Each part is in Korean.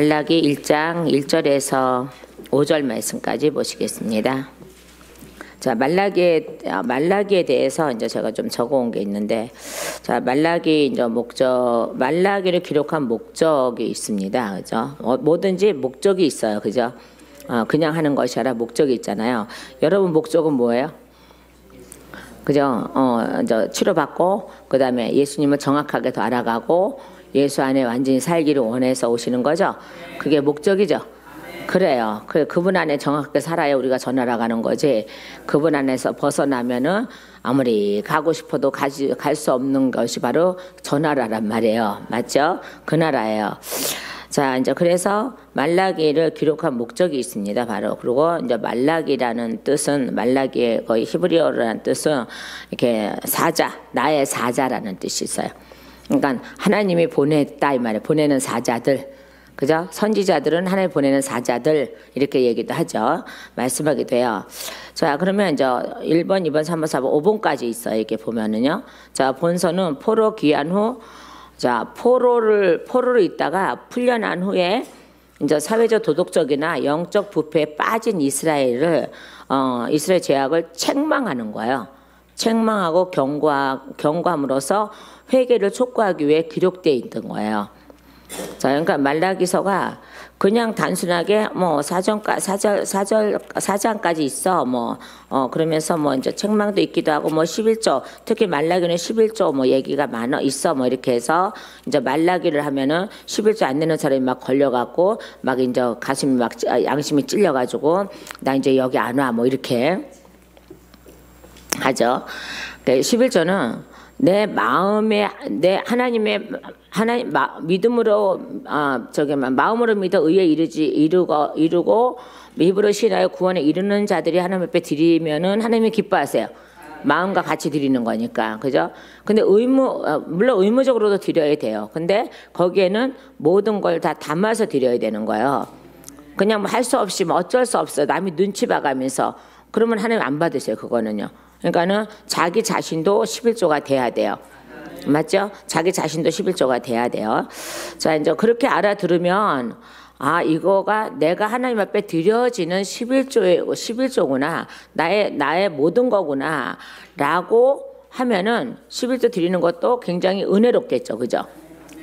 말라기 1장 1절에서 5절 말씀까지 보시겠습니다. 자, 말라기에 대해서 이제 제가 좀 적어온 게 있는데, 자, 말라기 이제 말라기를 기록한 목적이 있습니다. 그죠? 뭐든지 목적이 있어요. 그죠? 그냥 하는 것이 아니라 목적이 있잖아요. 여러분 목적은 뭐예요? 그죠? 이제 치료받고, 그 다음에 예수님을 정확하게 더 알아가고, 예수 안에 완전히 살기를 원해서 오시는 거죠? 그게 목적이죠? 그래요. 그분 안에 정확하게 살아야 우리가 저 나라 가는 거지. 그분 안에서 벗어나면은 아무리 가고 싶어도 갈 수 없는 것이 바로 저 나라란 말이에요. 맞죠? 그 나라예요. 자, 이제 그래서 말라기를 기록한 목적이 있습니다. 바로. 그리고 이제 말라기라는 뜻은, 말라기의 거의 히브리어라는 뜻은 이렇게 사자, 나의 사자라는 뜻이 있어요. 그러니까 하나님이 보냈다 이 말이에요. 보내는 사자들. 그죠? 선지자들은 하나님 보내는 사자들 이렇게 얘기도 하죠. 말씀하기도 해요. 자, 그러면 이제 1번, 2번, 3번, 4번, 5번까지 있어요. 이렇게 보면은요. 자, 본서는 포로 귀한 후, 자, 포로를 있다가 풀려난 후에 이제 사회적, 도덕적이나 영적 부패에 빠진 이스라엘 죄악을 책망하는 거예요. 책망하고 경고함으로써 회개를 촉구하기 위해 기록되어 있던 거예요. 자, 그러니까 말라기서가 그냥 단순하게 뭐 사장까지 있어 그러면서 뭐 이제 책망도 있기도 하고 뭐 11조, 특히 말라기는 11조 뭐 얘기가 있어 이렇게 해서 이제 말라기를 하면은 11조 안 내는 사람이 막 걸려갖고 막 이제 가슴이 막 양심이 찔려가지고 나 이제 여기 안 와 뭐 이렇게 하죠. 11조는 내 마음에 하나님 믿음으로 마음으로 믿어 의에 이루고 입으로 신하여 구원에 이르는 자들이 하나님 앞에 드리면은 하나님이 기뻐하세요. 마음과 같이 드리는 거니까. 그죠? 근데 물론 의무적으로도 드려야 돼요. 근데 거기에는 모든 걸 다 담아서 드려야 되는 거예요. 그냥 뭐 할 수 없이 뭐 어쩔 수 없어. 남이 눈치 봐가면서 그러면 하나님 안 받으세요. 그거는요. 그러니까는 자기 자신도 11조가 돼야 돼요. 맞죠? 자기 자신도 11조가 돼야 돼요. 자, 이제 그렇게 알아들으면 이거가 내가 하나님 앞에 드려지는 11조구나. 나의 모든 거구나. 라고 하면은 11조 드리는 것도 굉장히 은혜롭겠죠. 그죠?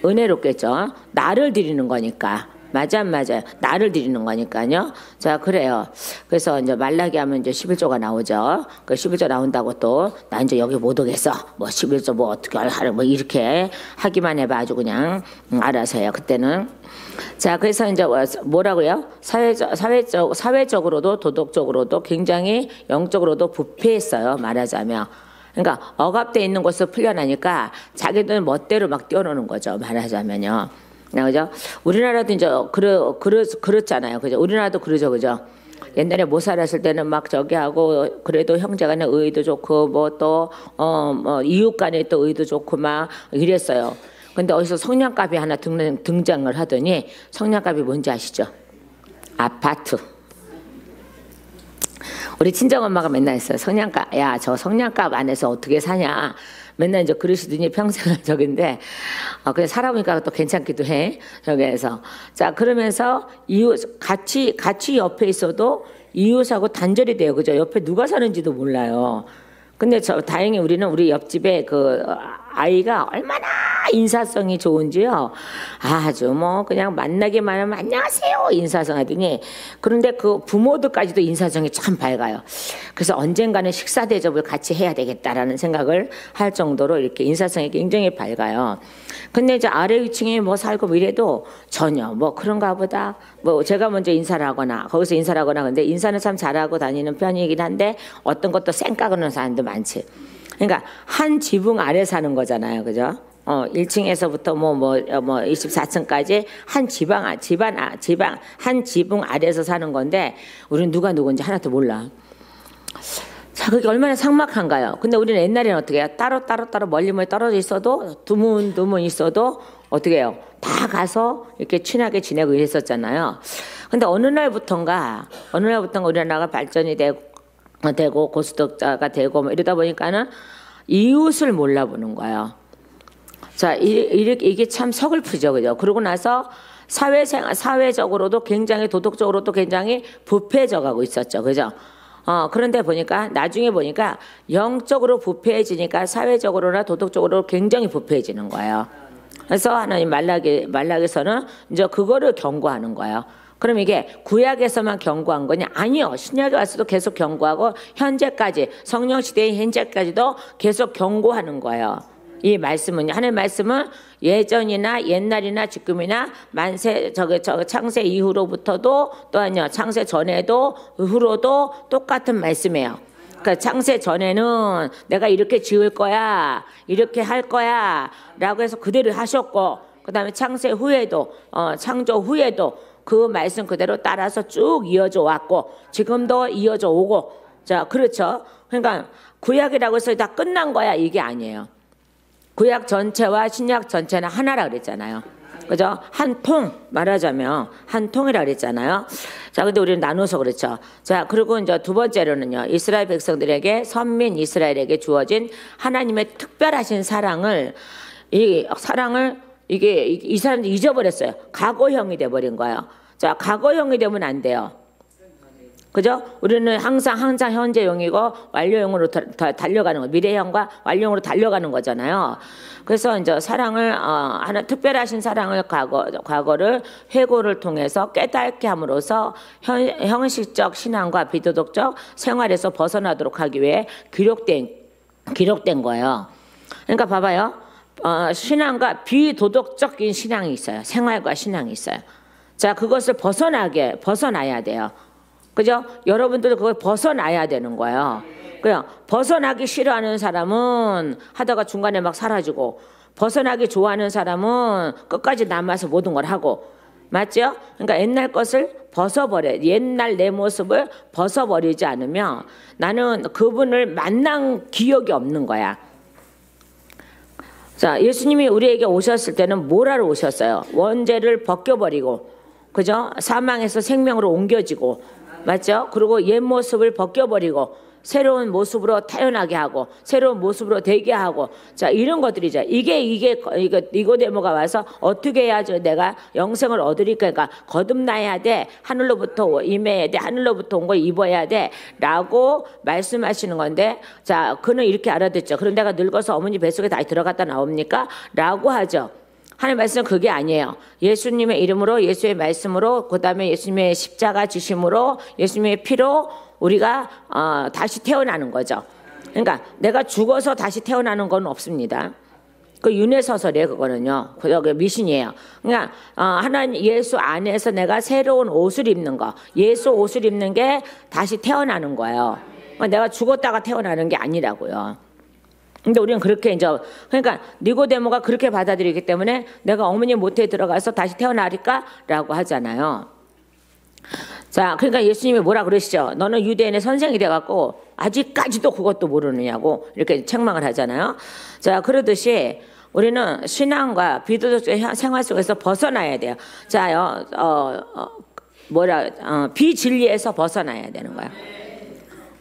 은혜롭겠죠. 나를 드리는 거니까. 맞아요. 나를 드리는 거니까요. 자, 그래요. 그래서 이제 말라기 하면 이제 11조가 나오죠. 그 11조 나온다고 또, 나 이제 여기 못 오겠어. 뭐 11조 뭐 어떻게 하려 뭐 이렇게 하기만 해봐. 아주 그냥 알아서요. 그때는. 자, 그래서 이제 뭐라고요? 사회적으로도 도덕적으로도 굉장히 영적으로도 부패했어요. 말하자면. 그러니까 억압돼 있는 곳에서 풀려나니까 자기들 멋대로 막 뛰어노는 거죠. 말하자면요. 그죠? 우리나라도 이제 그렇잖아요. 그죠? 우리나라도 그러죠. 그죠? 옛날에 못 살았을 때는 막 저기 하고 그래도 형제간에 의도 좋고 뭐 또 이웃 간에 또 의도 좋고 막 이랬어요. 근데 어디서 성냥갑이 하나 등장을 하더니 성냥갑이 뭔지 아시죠? 아파트. 우리 친정엄마가 맨날 했어요. 성냥갑, 야, 저 성냥갑 안에서 어떻게 사냐. 맨날 이제 그러시더니 평생을 저긴데, 그래 살아보니까 또 괜찮기도 해. 저기에서. 자, 그러면서 같이 옆에 있어도 이웃하고 단절이 돼요. 그죠? 옆에 누가 사는지도 몰라요. 근데 다행히 우리 옆집에 그 아이가 얼마나 인사성이 좋은지요. 아주 뭐 그냥 만나기만 하면 안녕하세요 인사성 하더니, 그런데 그 부모들까지도 인사성이 참 밝아요. 그래서 언젠가는 식사 대접을 같이 해야 되겠다라는 생각을 할 정도로 이렇게 인사성이 굉장히 밝아요. 근데 이제 아래 위층에 뭐 살고 이래도 전혀 뭐 그런가 보다. 뭐 제가 먼저 인사를 하거나 거기서 인사를 하거나, 근데 인사는 참 잘하고 다니는 편이긴 한데 어떤 것도 쌩까거는 사람도 많지. 그러니까 한 지붕 아래 사는 거잖아요. 그죠? 1층에서부터 24층까지 한 지붕 아래에서 사는 건데 우리는 누가 누군지 하나도 몰라. 자, 그게 얼마나 삭막한가요? 근데 우리는 옛날에는 어떻게 해요? 따로 멀리 떨어져 있어도 두문 있어도 어떻게 해요? 다 가서 이렇게 친하게 지내고 이랬었잖아요. 근데 어느 날부턴가 우리나라가 발전이 되고 고스톱자가 되고 뭐 이러다 보니까는 이웃을 몰라보는 거예요. 자, 이게 참 서글프죠. 그죠? 그러고 나서 사회적으로도 굉장히 도덕적으로도 굉장히 부패져가고 있었죠. 그죠? 그런데 보니까 나중에 보니까 영적으로 부패해지니까 사회적으로나 도덕적으로 굉장히 부패해지는 거예요. 그래서 하나님 말라기서는 이제 그거를 경고하는 거예요. 그럼 이게 구약에서만 경고한 거냐? 아니요. 신약에 와서도 계속 경고하고 현재까지 성령 시대의 현재까지도 계속 경고하는 거예요. 이 말씀은 하나님 말씀은 예전이나 옛날이나 지금이나 창세 이후로부터도 또한요 창세 전에도 후로도 똑같은 말씀이에요. 그러니까 창세 전에는 내가 이렇게 지을 거야, 이렇게 할 거야 라고 해서 그대로 하셨고, 그 다음에 창세 후에도 창조 후에도 그 말씀 그대로 따라서 쭉 이어져 왔고 지금도 이어져 오고. 자, 그렇죠. 그러니까 구약이라고 해서 다 끝난 거야 이게 아니에요. 구약 전체와 신약 전체는 하나라 그랬잖아요. 그죠? 한 통, 말하자면 한 통이라 그랬잖아요. 자, 근데 우리는 나눠서 그렇죠. 자, 그리고 이제 두 번째로는요, 이스라엘 백성들에게, 선민 이스라엘에게 주어진 하나님의 특별하신 사랑을, 이 사람들이 잊어버렸어요. 과거형이 돼버린 거예요. 자, 과거형이 되면 안 돼요. 그죠? 우리는 항상 현재형이고 완료형으로 달려가는 거, 미래형과 완료형으로 달려가는 거잖아요. 그래서 이제 사랑을 하나 특별하신 사랑을 과거를 회고를 통해서 깨닫게 함으로써 형식적 신앙과 비도덕적 생활에서 벗어나도록 하기 위해 기록된 거예요. 그러니까 봐봐요. 신앙과 비도덕적인 신앙이 있어요. 생활과 신앙이 있어요. 자, 그것을 벗어나야 돼요. 그죠? 여러분들도 그걸 벗어나야 되는 거예요. 그냥 벗어나기 싫어하는 사람은 하다가 중간에 막 사라지고, 벗어나기 좋아하는 사람은 끝까지 남아서 모든 걸 하고, 맞죠? 그러니까 옛날 것을 옛날 내 모습을 벗어버리지 않으면 나는 그분을 만난 기억이 없는 거야. 자, 예수님이 우리에게 오셨을 때는 뭘 하러 오셨어요? 원죄를 벗겨버리고, 그죠? 사망에서 생명으로 옮겨지고, 맞죠? 그리고 옛 모습을 벗겨버리고 새로운 모습으로 태어나게 하고 새로운 모습으로 되게 하고, 자, 이런 것들이죠. 이게 니고데모가 와서 어떻게 해야지 내가 영생을 얻으리까? 그러니까 거듭나야 돼. 하늘로부터 임해야 돼. 하늘로부터 온 걸 입어야 돼. 라고 말씀하시는 건데, 자, 그는 이렇게 알아듣죠. 그럼 내가 늙어서 어머니 뱃속에 다시 들어갔다 나옵니까? 라고 하죠. 하나님 말씀은 그게 아니에요. 예수님의 이름으로, 예수의 말씀으로, 그 다음에 예수님의 십자가 지심으로, 예수님의 피로 우리가 다시 태어나는 거죠. 그러니까 내가 죽어서 다시 태어나는 건 없습니다. 그 윤회서설이에요. 그거는요. 그게 미신이에요. 그러니까 하나님 예수 안에서 내가 새로운 옷을 입는 거, 예수 옷을 입는 게 다시 태어나는 거예요. 그러니까 내가 죽었다가 태어나는 게 아니라고요. 근데 우리는 그렇게 그러니까 니고데모가 그렇게 받아들이기 때문에 내가 어머니 모태에 들어가서 다시 태어나리까? 라고 하잖아요. 자, 그러니까 예수님이 뭐라 그러시죠? 너는 유대인의 선생이 돼갖고 아직까지도 그것도 모르느냐고 이렇게 책망을 하잖아요. 자, 그러듯이 우리는 신앙과 비도덕적 생활 속에서 벗어나야 돼요. 자, 비진리에서 벗어나야 되는 거야.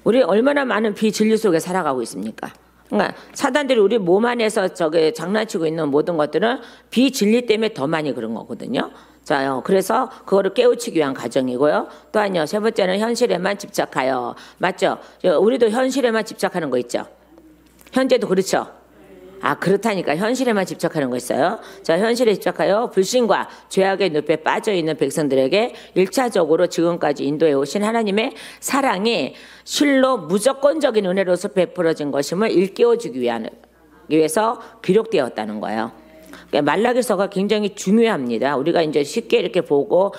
우리 얼마나 많은 비진리 속에 살아가고 있습니까? 그러니까 사단들이 우리 몸 안에서 장난치고 있는 모든 것들은 비진리 때문에 더 많이 그런 거거든요. 자, 그래서 그거를 깨우치기 위한 과정이고요. 또한요, 세 번째는 현실에만 집착하여. 맞죠? 우리도 현실에만 집착하는 거 있죠. 현재도 그렇죠. 그렇다니까. 현실에만 집착하는 거 있어요. 자, 현실에 집착하여 불신과 죄악의 늪에 빠져있는 백성들에게 1차적으로 지금까지 인도해 오신 하나님의 사랑이 실로 무조건적인 은혜로서 베풀어진 것임을 일깨워주기 위해서 기록되었다는 거예요. 그러니까 말라기서가 굉장히 중요합니다. 우리가 이제 쉽게 이렇게 보고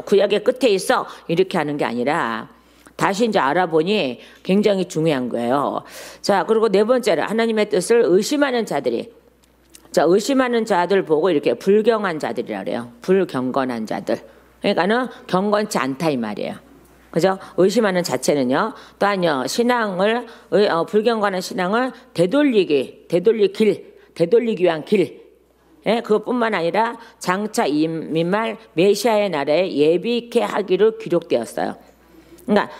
구약의 끝에 있어 이렇게 하는 게 아니라 다시 이제 알아보니 굉장히 중요한 거예요. 자, 그리고 네 번째로 하나님의 뜻을 의심하는 자들이, 자, 의심하는 자들 보고 이렇게 불경한 자들이라 그래요. 불경건한 자들. 그러니까는 경건치 않다 이 말이에요. 그죠? 의심하는 자체는요. 또한요, 불경건한 신앙을 되돌리기 위한 길. 예, 그것뿐만 아니라 장차 임할 메시아의 날에 예비케 하기로 기록되었어요. 그러니까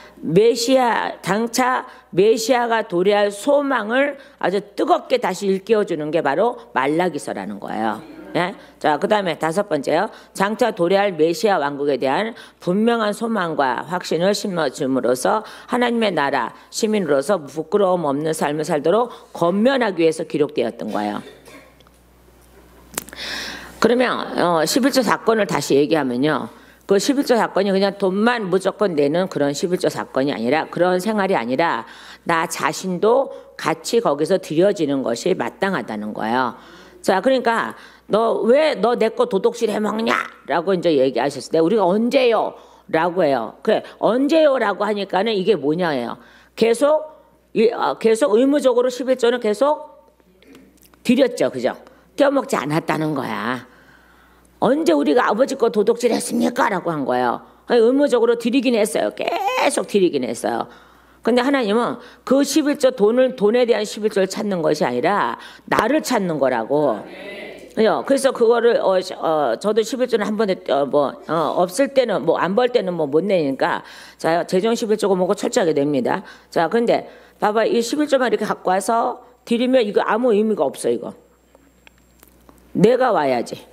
장차 메시아가 도래할 소망을 아주 뜨겁게 다시 일깨워주는 게 바로 말라기서라는 거예요. 예? 자, 그 다음에 5번째요. 장차 도래할 메시아 왕국에 대한 분명한 소망과 확신을 심어줌으로써 하나님의 나라 시민으로서 부끄러움 없는 삶을 살도록 권면하기 위해서 기록되었던 거예요. 그러면 11조 사건을 다시 얘기하면요. 그 11조 사건이 그냥 돈만 무조건 내는 그런 11조 사건이 아니라, 그런 생활이 아니라 나 자신도 같이 거기서 들여지는 것이 마땅하다는 거예요. 자, 그러니까 너 왜 너 내 거 도둑질 해먹냐? 라고 이제 얘기하셨을 때 우리가 언제요? 라고 해요. 그래, 언제요? 라고 하니까는 이게 뭐냐예요. 계속 의무적으로 11조는 계속 드렸죠. 그죠? 떼어먹지 않았다는 거야. 언제 우리가 아버지 거 도둑질 했습니까? 라고 한 거예요. 의무적으로 드리긴 했어요. 계속 드리긴 했어요. 근데 하나님은 그 11조 돈에 대한 11조를 찾는 것이 아니라 나를 찾는 거라고. 그래서 그거를 저도 11조는 한 번에 없을 때는 안 벌 때는 못 내니까 자, 재정 11조가 뭐고 철저하게 냅니다. 자, 근데 봐봐, 이 11조만 이렇게 갖고 와서 드리면 이거 아무 의미가 없어. 이거 내가 와야지.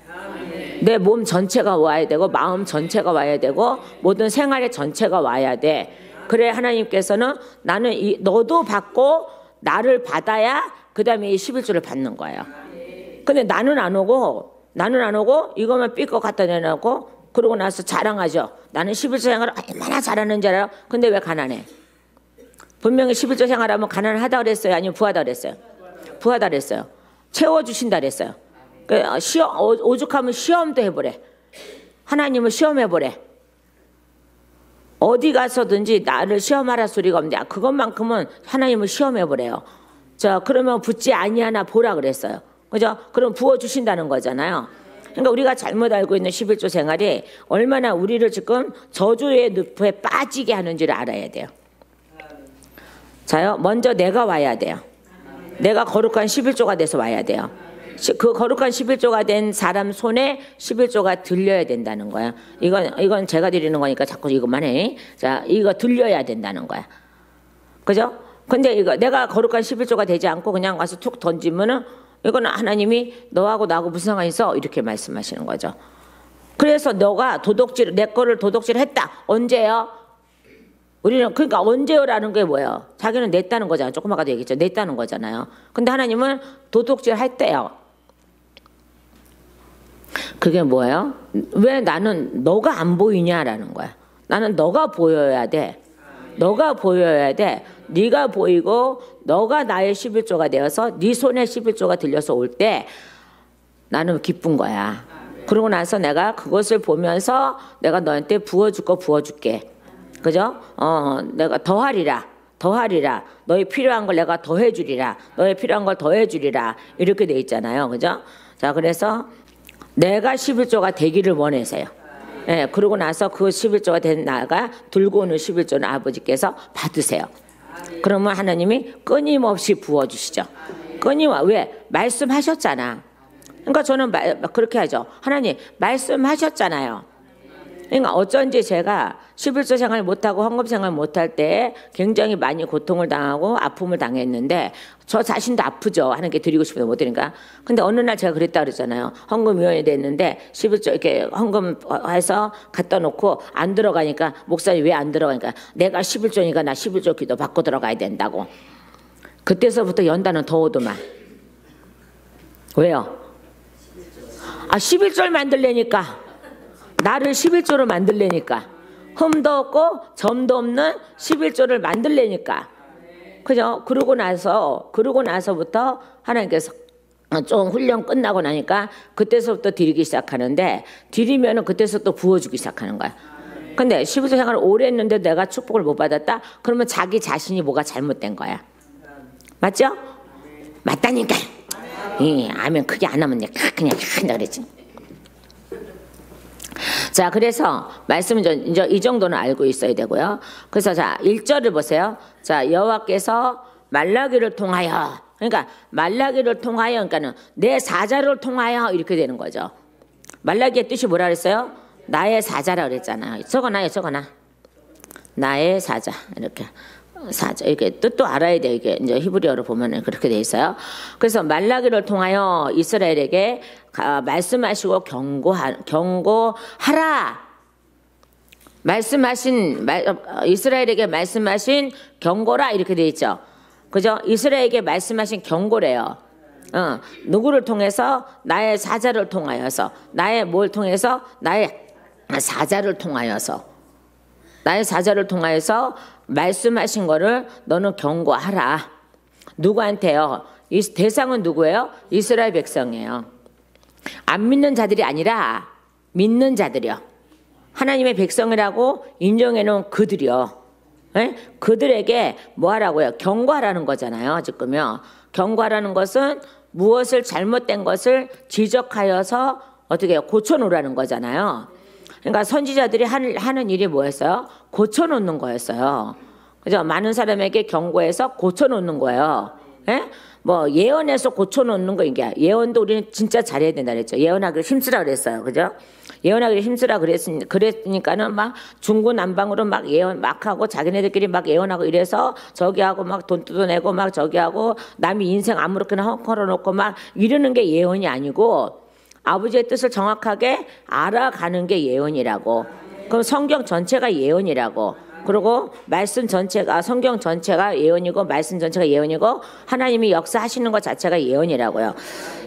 내 몸 전체가 와야 되고 마음 전체가 와야 되고 모든 생활의 전체가 와야 돼. 그래, 하나님께서는 너도 받고 나를 받아야 그 다음에 이 11조를 받는 거예요. 근데 나는 안 오고 이것만 삐끗 갖다 내놓고 그러고 나서 자랑하죠. 나는 11조 생활을 얼마나 잘하는 줄 알아요. 근데 왜 가난해? 분명히 11조 생활하면 가난하다 그랬어요? 아니면 부하다 그랬어요? 부하다 그랬어요. 채워주신다 그랬어요. 오죽하면 시험도 해보래. 하나님을 시험해보래. 어디 가서든지 나를 시험하라 소리가 없는데 그것만큼은 하나님을 시험해보래요. 자, 그러면 붙지 아니하나 보라 그랬어요. 그죠? 그럼 부어주신다는 거잖아요. 그러니까 우리가 잘못 알고 있는 11조 생활이 얼마나 우리를 지금 저주의 늪에 빠지게 하는지를 알아야 돼요. 자요, 먼저 내가 와야 돼요. 내가 거룩한 11조가 돼서 와야 돼요. 그 거룩한 11조가 된 사람 손에 11조가 들려야 된다는 거야. 이건 제가 드리는 거니까 자꾸 이것만 해. 자, 이거 들려야 된다는 거야. 그죠? 근데 이거 내가 거룩한 11조가 되지 않고 그냥 와서 툭 던지면은 이거는 하나님이 너하고 나하고 무슨 상관이 있어? 이렇게 말씀하시는 거죠. 그래서 너가 내 거를 도둑질 했다. 언제요? 우리는 그러니까 언제요라는 게 뭐예요? 자기는 냈다는 거잖아요. 조금 아까도 얘기했죠. 냈다는 거잖아요. 근데 하나님은 도둑질 했대요. 그게 뭐예요? 왜 나는 너가 안 보이냐라는 거야. 나는 너가 보여야 돼. 너가 보여야 돼. 네가 보이고 너가 나의 11조가 되어서 네 손에 11조가 들려서 올 때 나는 기쁜 거야. 그러고 나서 내가 그것을 보면서 내가 너한테 부어줄 거 부어줄게. 그죠? 내가 더하리라. 너희 필요한 걸 내가 더해주리라. 너희 필요한 걸 더해주리라. 이렇게 돼 있잖아요. 그죠? 자, 그래서 내가 11조가 되기를 원해서요. 예, 그러고 나서 그 11조가 된 나가 들고 오는 11조는 아버지께서 받으세요. 그러면 하나님이 끊임없이 부어주시죠. 왜? 말씀하셨잖아. 그러니까 저는 그렇게 하죠. 하나님 말씀하셨잖아요. 그러니까 어쩐지 제가 11조 생활 못하고 헌금 생활 못할 때 굉장히 많이 고통을 당하고 아픔을 당했는데 저 자신도 아프죠. 하나님께 드리고 싶은데 못 드리니까. 근데 어느 날 제가 그랬다 그랬잖아요. 헌금위원회 됐는데 11조 이렇게 헌금해서 갖다 놓고 안 들어가니까 목사님 왜 안 들어가니까 내가 11조니까 나 11조 기도 받고 들어가야 된다고. 그때서부터 연단은 더 오더만. 왜요? 11조를 만들려니까. 나를 11조로 만들려니까. 흠도 없고 점도 없는 11조를 만들려니까. 그죠? 그러고 나서부터 하나님께서 좀 훈련 끝나고 나니까 그때서부터 드리기 시작하는데 드리면은 그때서부터 부어주기 시작하는 거야. 근데 11조 생활을 오래 했는데 내가 축복을 못 받았다? 그러면 자기 자신이 뭐가 잘못된 거야. 맞죠? 맞다니까. 아멘 크게 안 하면 그냥 한다 그랬지. 자, 그래서 말씀은 이제 이 정도는 알고 있어야 되고요. 그래서 자, 1절을 보세요. 자, 여호와께서 말라기를 통하여, 그러니까 말라기를 통하여, 그러니까는 내 사자를 통하여 이렇게 되는 거죠. 말라기의 뜻이 뭐라 그랬어요? 나의 사자라 그랬잖아요. 적어놔요. 나의 사자. 이렇게. 4절 이렇게 뜻도 알아야 돼. 이게 이제 히브리어로 보면은 그렇게 돼 있어요. 그래서 말라기를 통하여 이스라엘에게 말씀하시고 경고하라. 이스라엘에게 말씀하신 경고라 이렇게 돼 있죠. 그죠? 이스라엘에게 말씀하신 경고래요. 누구를 통해서? 나의 사자를 통하여서. 나의 뭘 통해서? 나의 사자를 통하여서. 나의 사자를 통하여서 말씀하신 거를 너는 경고하라. 누구한테요? 이 대상은 누구예요? 이스라엘 백성이에요. 안 믿는 자들이 아니라 믿는 자들이요. 하나님의 백성이라고 인정해 놓은 그들이요. 에? 그들에게 뭐 하라고요? 경고하라는 거잖아요. 지금요. 경고하라는 것은 무엇을 잘못된 것을 지적하여서 어떻게 고쳐놓으라는 거잖아요. 그러니까 선지자들이 하는 일이 뭐였어요? 고쳐놓는 거였어요. 그죠? 많은 사람에게 경고해서 고쳐놓는 거예요. 에? 뭐 예언해서 고쳐놓는 거 이게 예언도 우리는 진짜 잘해야 된다 그랬죠. 예언하기를 힘쓰라 그랬어요. 그죠? 예언하기를 힘쓰라 그랬으니까는 막 중구난방으로 막 예언 막 하고 자기네들끼리 막 예언하고 이래서 저기 하고 막 돈 뜯어내고 막 저기 하고 남이 인생 아무렇게나 헝컬어놓고 막 이러는 게 예언이 아니고 아버지의 뜻을 정확하게 알아가는 게 예언이라고. 그럼 성경 전체가 예언이라고. 그리고 말씀 전체가 성경 전체가 예언이고 말씀 전체가 예언이고 하나님이 역사하시는 것 자체가 예언이라고요.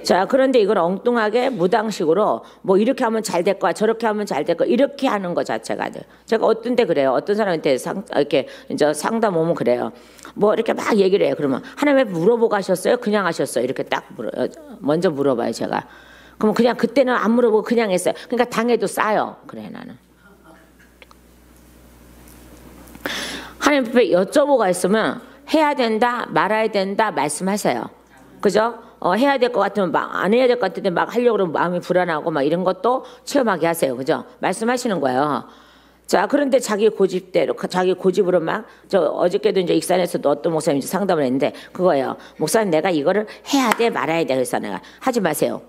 자, 그런데 이걸 엉뚱하게 무당식으로 뭐 이렇게 하면 잘 될 거야 저렇게 하면 잘 될 거야 이렇게 하는 것 자체가 돼요. 제가 어떤 때 그래요. 어떤 사람한테 이렇게 이제 상담 오면 그래요. 뭐 이렇게 막 얘기를 해요. 그러면 하나님 물어보고 하셨어요? 그냥 하셨어요? 이렇게 딱 먼저 물어봐요. 제가. 그럼 그냥 그때는 안 물어보고 그냥 했어요. 그러니까 당해도 싸요. 그래 나는. 하나님 앞에 여쭤보고 있으면 해야 된다 말아야 된다 말씀하세요. 그죠? 해야 될 것 같으면 막 안 해야 될 것 같은데 막 하려고 그러면 마음이 불안하고 막 이런 것도 체험하게 하세요. 그죠? 말씀하시는 거예요. 자, 그런데 자기 고집대로 자기 고집으로 막 저 어저께도 이제 익산에서도 어떤 목사님이 상담을 했는데 그거예요. 목사님 내가 이거를 해야 돼 말아야 돼 그래서 내가 하지 마세요.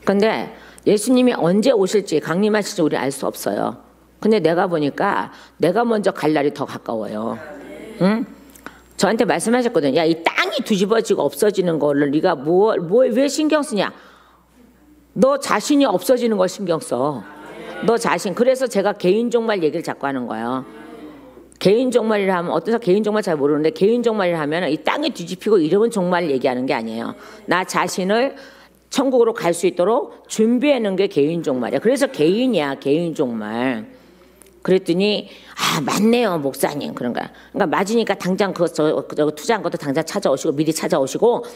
근데 예수님이 언제 오실지 강림하실지 우리 알 수 없어요. 근데 내가 보니까 내가 먼저 갈 날이 더 가까워요. 응? 저한테 말씀하셨거든요. 야, 이 땅이 뒤집어지고 없어지는 거를 네가 왜 신경 쓰냐? 너 자신이 없어지는 걸 신경 써. 너 자신. 그래서 제가 개인 종말 얘기를 자꾸 하는 거예요. 개인 종말이라 하면 어떤 사람 개인 종말 잘 모르는데 개인 종말이라 하면 이 땅이 뒤집히고 이러면 종말을 얘기하는 게 아니에요. 나 자신을 천국으로 갈 수 있도록 준비하는 게 개인 종말이야. 그래서 개인이야, 개인 종말. 그랬더니 맞네요 목사님 그런가. 그러니까 맞으니까 당장 저 투자한 것도 당장 찾아오시고 미리 찾아오시고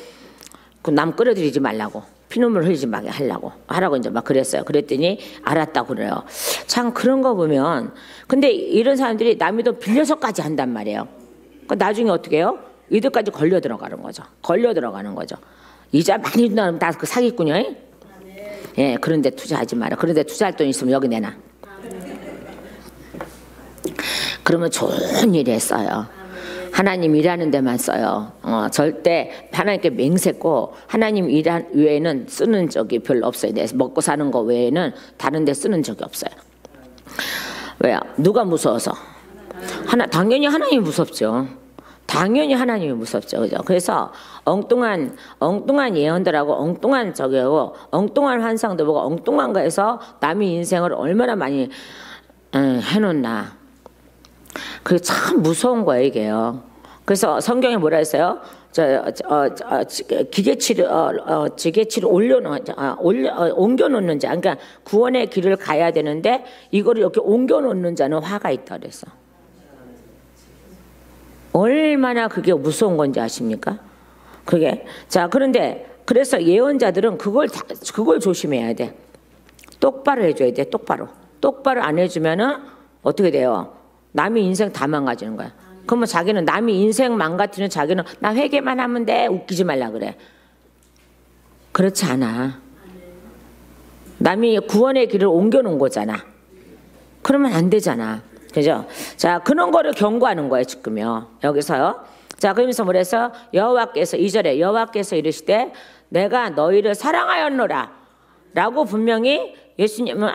그 남 끌어들이지 말라고 피눈물 흘리지 말게 하라고 이제 막 그랬어요. 그랬더니 알았다고 그래요. 참 그런 거 보면 근데 이런 사람들이 남의 돈 빌려서까지 한단 말이에요. 그러니까 나중에 어떻게 해요? 이들까지 걸려 들어가는 거죠. 이자 많이 준다면 다 그 사기꾼이요. 예, 그런데 투자하지 마라. 그런데 투자할 돈 있으면 여기 내놔. 그러면 좋은 일에 써요. 하나님 일하는 데만 써요. 절대 하나님께 맹세코 하나님 일한 외에는 쓰는 적이 별로 없어요. 먹고 사는 거 외에는 다른 데 쓰는 적이 없어요. 왜요? 누가 무서워서? 당연히 하나님이 무섭죠. 당연히 하나님이 무섭죠. 그죠? 그래서 엉뚱한 예언들하고 엉뚱한 저기하고 엉뚱한 환상도 보고 엉뚱한 거에서 남의 인생을 얼마나 많이 해놓나. 그게 참 무서운 거예요, 이게요. 그래서 성경에 뭐라 했어요? 지게치를 옮겨놓는 자. 그러니까 구원의 길을 가야 되는데 이거를 이렇게 옮겨놓는 자는 화가 있다 그랬어. 얼마나 그게 무서운 건지 아십니까? 그게. 자, 그런데 그래서 예언자들은 그걸 조심해야 돼. 똑바로 해줘야 돼, 똑바로. 똑바로 안 해주면은 어떻게 돼요? 남의 인생 다 망가지는 거야. 그러면 자기는 남의 인생 망가뜨리는 자기는 나 회개만 하면 돼 웃기지 말라 그래. 그렇지 않아. 남이 구원의 길을 옮겨놓은 거잖아. 그러면 안 되잖아. 그죠? 자, 그런 거를 경고하는 거예요 지금요. 여기서요. 자, 그러면서 뭐래서 여호와께서 2절에 여호와께서 이르시되 내가 너희를 사랑하였노라 라고 분명히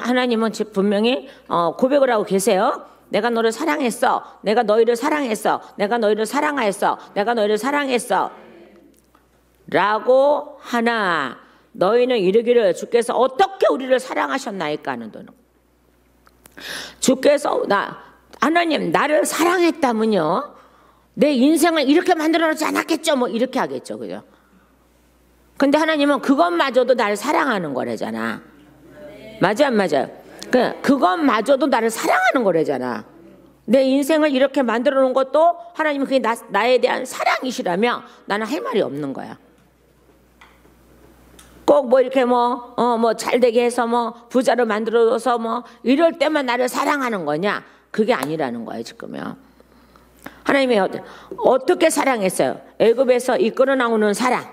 하나님은 분명히 고백을 하고 계세요. 내가 너를 사랑했어. 내가 너희를 사랑했어. 내가 너희를 사랑하였어. 내가 너희를 사랑했어. 라고 하나 너희는 이르기를 주께서 어떻게 우리를 사랑하셨나이까 하는 도는 주께서 하나님 나를 사랑했다면요 내 인생을 이렇게 만들어 놓지 않았겠죠. 뭐 이렇게 하겠죠. 그죠? 근데 하나님은 그것마저도 나를 사랑하는 거래잖아. 맞아 안 맞아요? 그것마저도 나를 사랑하는 거래잖아. 내 인생을 이렇게 만들어 놓은 것도 하나님은 그게 나에 대한 사랑이시라면 나는 할 말이 없는 거야. 꼭 뭐 이렇게 뭐 잘 되게 해서 뭐 부자로 만들어줘서 뭐 이럴 때만 나를 사랑하는 거냐? 그게 아니라는 거예요 지금요. 하나님이 어떻게 사랑했어요? 애굽에서 이끌어 나오는 사랑.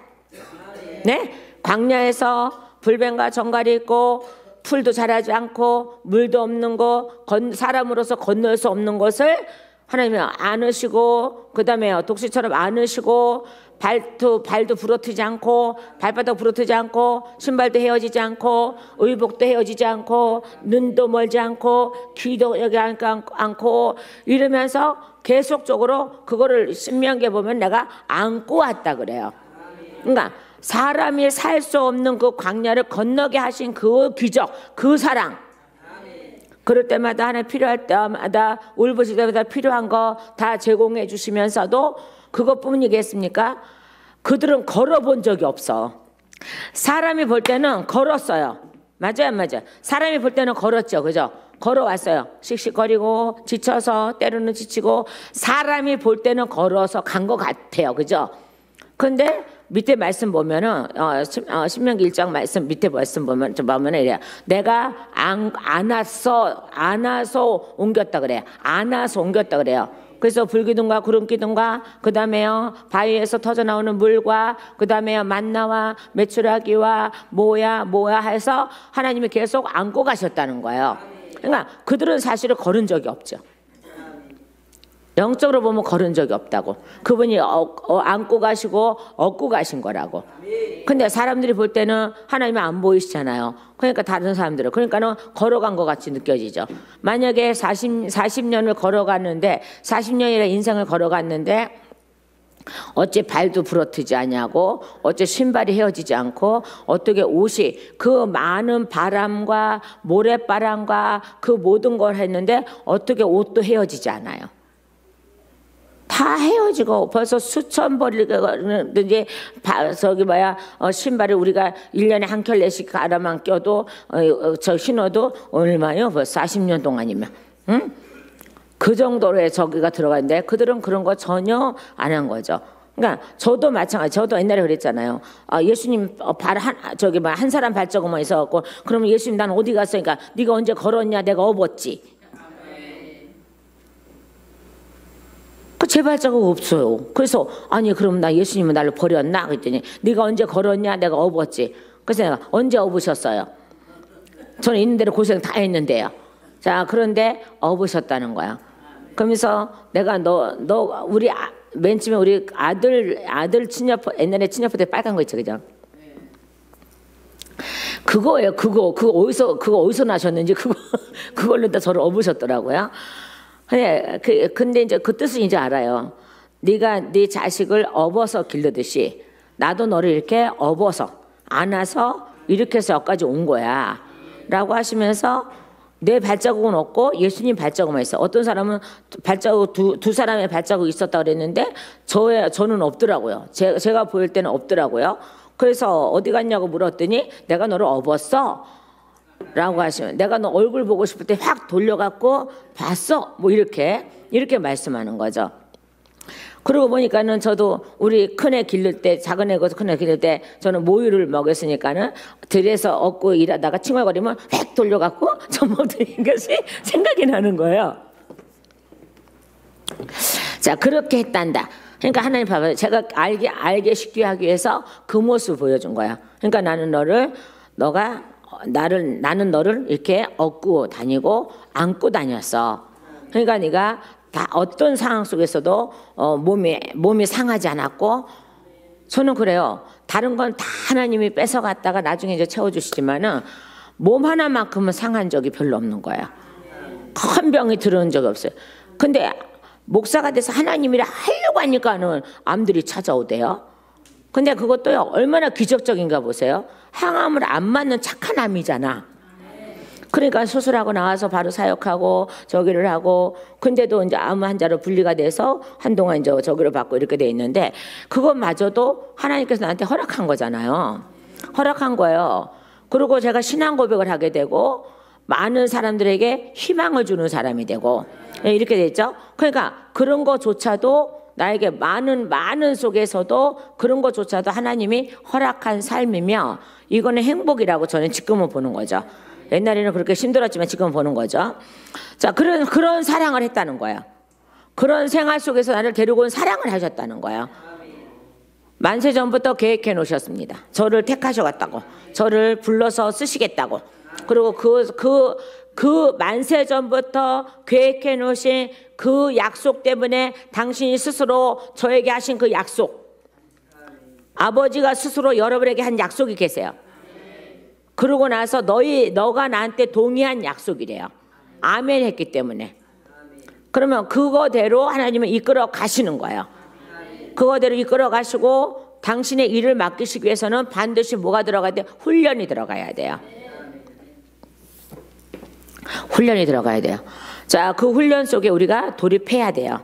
네? 광야에서 불뱀과 정갈이 있고 풀도 자라지 않고 물도 없는 거 사람으로서 건널 수 없는 것을 하나님이 안으시고 그 다음에 독수리처럼 안으시고 발도 부러뜨지 않고 발바닥 부러뜨지 않고 신발도 헤어지지 않고 의복도 헤어지지 않고 눈도 멀지 않고 귀도 여기 않고 이러면서 계속적으로 그거를 신명기에 보면 내가 안고 왔다 그래요. 그러니까 사람이 살 수 없는 그 광야를 건너게 하신 그 기적, 그 사랑. 그럴 때마다 하나 필요할 때마다 울부짖을 때마다 필요한 거 다 제공해 주시면서도 그것뿐이겠습니까? 그들은 걸어본 적이 없어. 사람이 볼 때는 걸었어요. 맞아요, 안 맞아요? 사람이 볼 때는 걸었죠, 그죠? 걸어왔어요. 씩씩거리고 지쳐서 때로는 지치고 사람이 볼 때는 걸어서 간 것 같아요, 그죠? 근데 밑에 말씀 보면은 신명기 1장 말씀 밑에 말씀 보면 이래요. 내가 안아서 옮겼다 그래요. 안아서 옮겼다 그래요. 그래서 불기둥과 구름기둥과 그 다음에요 바위에서 터져 나오는 물과 그 다음에요 만나와 메추라기와 뭐야 해서 하나님이 계속 안고 가셨다는 거예요. 그러니까 그들은 사실은 걸은 적이 없죠. 영적으로 보면 걸은 적이 없다고. 그분이 안고 가시고 업고 가신 거라고. 근데 사람들이 볼 때는 하나님이 안 보이시잖아요. 그러니까 다른 사람들은 그러니까는 걸어간 것 같이 느껴지죠. 만약에 40년을 걸어갔는데 40년이라 인생을 걸어갔는데 어째 발도 부러뜨지 않냐고 어째 신발이 헤어지지 않고 어떻게 옷이 그 많은 바람과 모래바람과 그 모든 걸 했는데 어떻게 옷도 헤어지지 않아요. 다 헤어지고 벌써 수천 벌이든지 신발을 우리가 1년에 한 켤레씩 갈아만 껴도 신어도 얼마요? 벌써 40년 동안이면 응? 그 정도로의 저기가 들어가는데 그들은 그런 거 전혀 안 한 거죠. 그러니까 저도 마찬가지. 저도 옛날에 그랬잖아요. 예수님 한 사람 발자국만 있어갖고 그러면 예수님 난 어디 갔어? 그러니까 네가 언제 걸었냐? 내가 업었지. 제 발자국 없어요. 그래서 아니 그럼 나 예수님은 나를 버렸나? 그랬더니 네가 언제 걸었냐? 내가 업었지. 그래서 내가 언제 업으셨어요? 저는 있는 대로 고생 다 했는데요. 자 그런데 업으셨다는 거야. 그러면서 내가 우리 맨 처음에 우리 아들 친여포 옛날에 친여포 때 빨간 거 있죠, 그죠? 그거예요. 그거 어디서 나셨는지 그걸로 다 저를 업으셨더라고요. 근데 이제 그 뜻은 이제 알아요. 네가 네 자식을 업어서 기르듯이 나도 너를 이렇게 업어서 안아서 이렇게 해서 여기까지 온 거야 라고 하시면서 내 발자국은 없고 예수님 발자국만 있어. 어떤 사람은 발자국 두 사람의 발자국이 있었다 그랬는데 저는 없더라고요. 제가 보일 때는 없더라고요. 그래서 어디 갔냐고 물었더니 내가 너를 업었어 라고 하시면 내가 너 얼굴 보고 싶을 때 확 돌려갖고 봤어 뭐 이렇게 말씀하는 거죠. 그러고 보니까는 저도 우리 큰애 기를 때 작은 애고 큰애 기를 때 저는 모유를 먹였으니까는 들에서 얻고 일하다가 칭얼거리면 획 돌려갖고 저 먹는 것이 생각이 나는 거예요. 자 그렇게 했단다. 그러니까 하나님 봐봐요. 제가 알게 쉽게 하기 위해서 그 모습을 보여준 거야. 그러니까 나는 너를 이렇게 업고 다니고 안고 다녔어. 그러니까 네가 다 어떤 상황 속에서도 몸이 상하지 않았고 저는 그래요. 다른 건 다 하나님이 뺏어갔다가 나중에 이제 채워주시지만은 몸 하나만큼은 상한 적이 별로 없는 거야. 큰 병이 들어온 적이 없어요. 근데 목사가 돼서 하나님이라 하려고 하니까는 암들이 찾아오대요. 근데 그것도요, 얼마나 기적적인가 보세요. 항암을 안 맞는 착한 암이잖아. 그러니까 수술하고 나와서 바로 사역하고 저기를 하고, 근데도 이제 암 환자로 분리가 돼서 한동안 이제 저기를 받고 이렇게 돼 있는데, 그것마저도 하나님께서 나한테 허락한 거잖아요. 허락한 거예요. 그리고 제가 신앙 고백을 하게 되고 많은 사람들에게 희망을 주는 사람이 되고 이렇게 됐죠. 그러니까 그런 거조차도 나에게 많은 속에서도 그런 거조차도 하나님이 허락한 삶이며, 이거는 행복이라고 저는 지금은 보는 거죠. 옛날에는 그렇게 힘들었지만 지금은 보는 거죠. 자, 그런 사랑을 했다는 거예요. 그런 생활 속에서 나를 데리고 온 사랑을 하셨다는 거예요. 만세 전부터 계획해 놓으셨습니다. 저를 택하셔갔다고, 저를 불러서 쓰시겠다고. 그리고 그 만세 전부터 계획해 놓으신 그 약속 때문에 당신이 스스로 저에게 하신 그 약속, 아버지가 스스로 여러분에게 한 약속이 계세요. 그러고 나서 너가 나한테 동의한 약속이래요. 아멘 했기 때문에. 그러면 그거대로 하나님은 이끌어 가시는 거예요. 그거대로 이끌어 가시고 당신의 일을 맡기시기 위해서는 반드시 뭐가 들어가야 돼요? 훈련이 들어가야 돼요. 훈련이 들어가야 돼요. 자, 그 훈련 속에 우리가 돌입해야 돼요.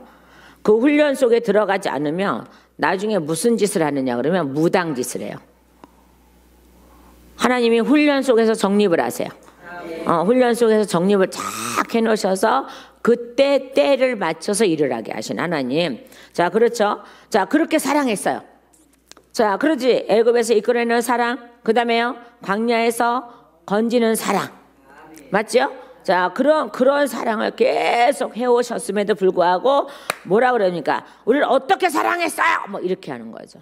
그 훈련 속에 들어가지 않으면 나중에 무슨 짓을 하느냐 그러면 무당 짓을 해요. 하나님이 훈련 속에서 정립을 하세요. 훈련 속에서 정립을 쫙 해놓으셔서 그때 때를 맞춰서 일을 하게 하신 하나님. 자, 그렇죠. 자, 그렇게 사랑했어요. 자, 그러지. 애굽에서 이끌어내는 사랑, 그 다음에요, 광야에서 건지는 사랑, 맞죠? 자, 그런 사랑을 계속 해오셨음에도 불구하고 뭐라 그러니까 우리를 어떻게 사랑했어요? 뭐 이렇게 하는 거죠.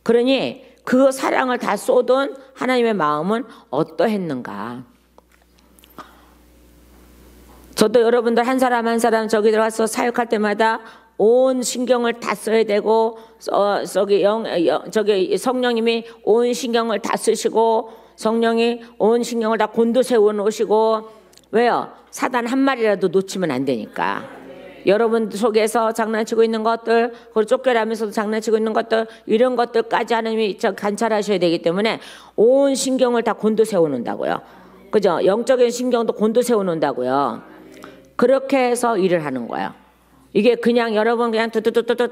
그러니 그 사랑을 다 쏟은 하나님의 마음은 어떠했는가? 저도 여러분들 한 사람 한 사람 저기 들어가서 사역할 때마다 온 신경을 다 써야 되고, 저기 성령님이 온 신경을 다 쓰시고, 성령이 온 신경을 다 곤두세워 놓으시고. 왜요? 사단 한 마리라도 놓치면 안 되니까. 여러분 속에서 장난치고 있는 것들, 그리고 쫓겨나면서도 장난치고 있는 것들, 이런 것들까지 하나님이 관찰하셔야 되기 때문에 온 신경을 다 곤두세워 놓는다고요. 그죠? 영적인 신경도 곤두세워 놓는다고요. 그렇게 해서 일을 하는 거예요. 이게 그냥 여러분 그냥 뚜뚜뚜뚜뚜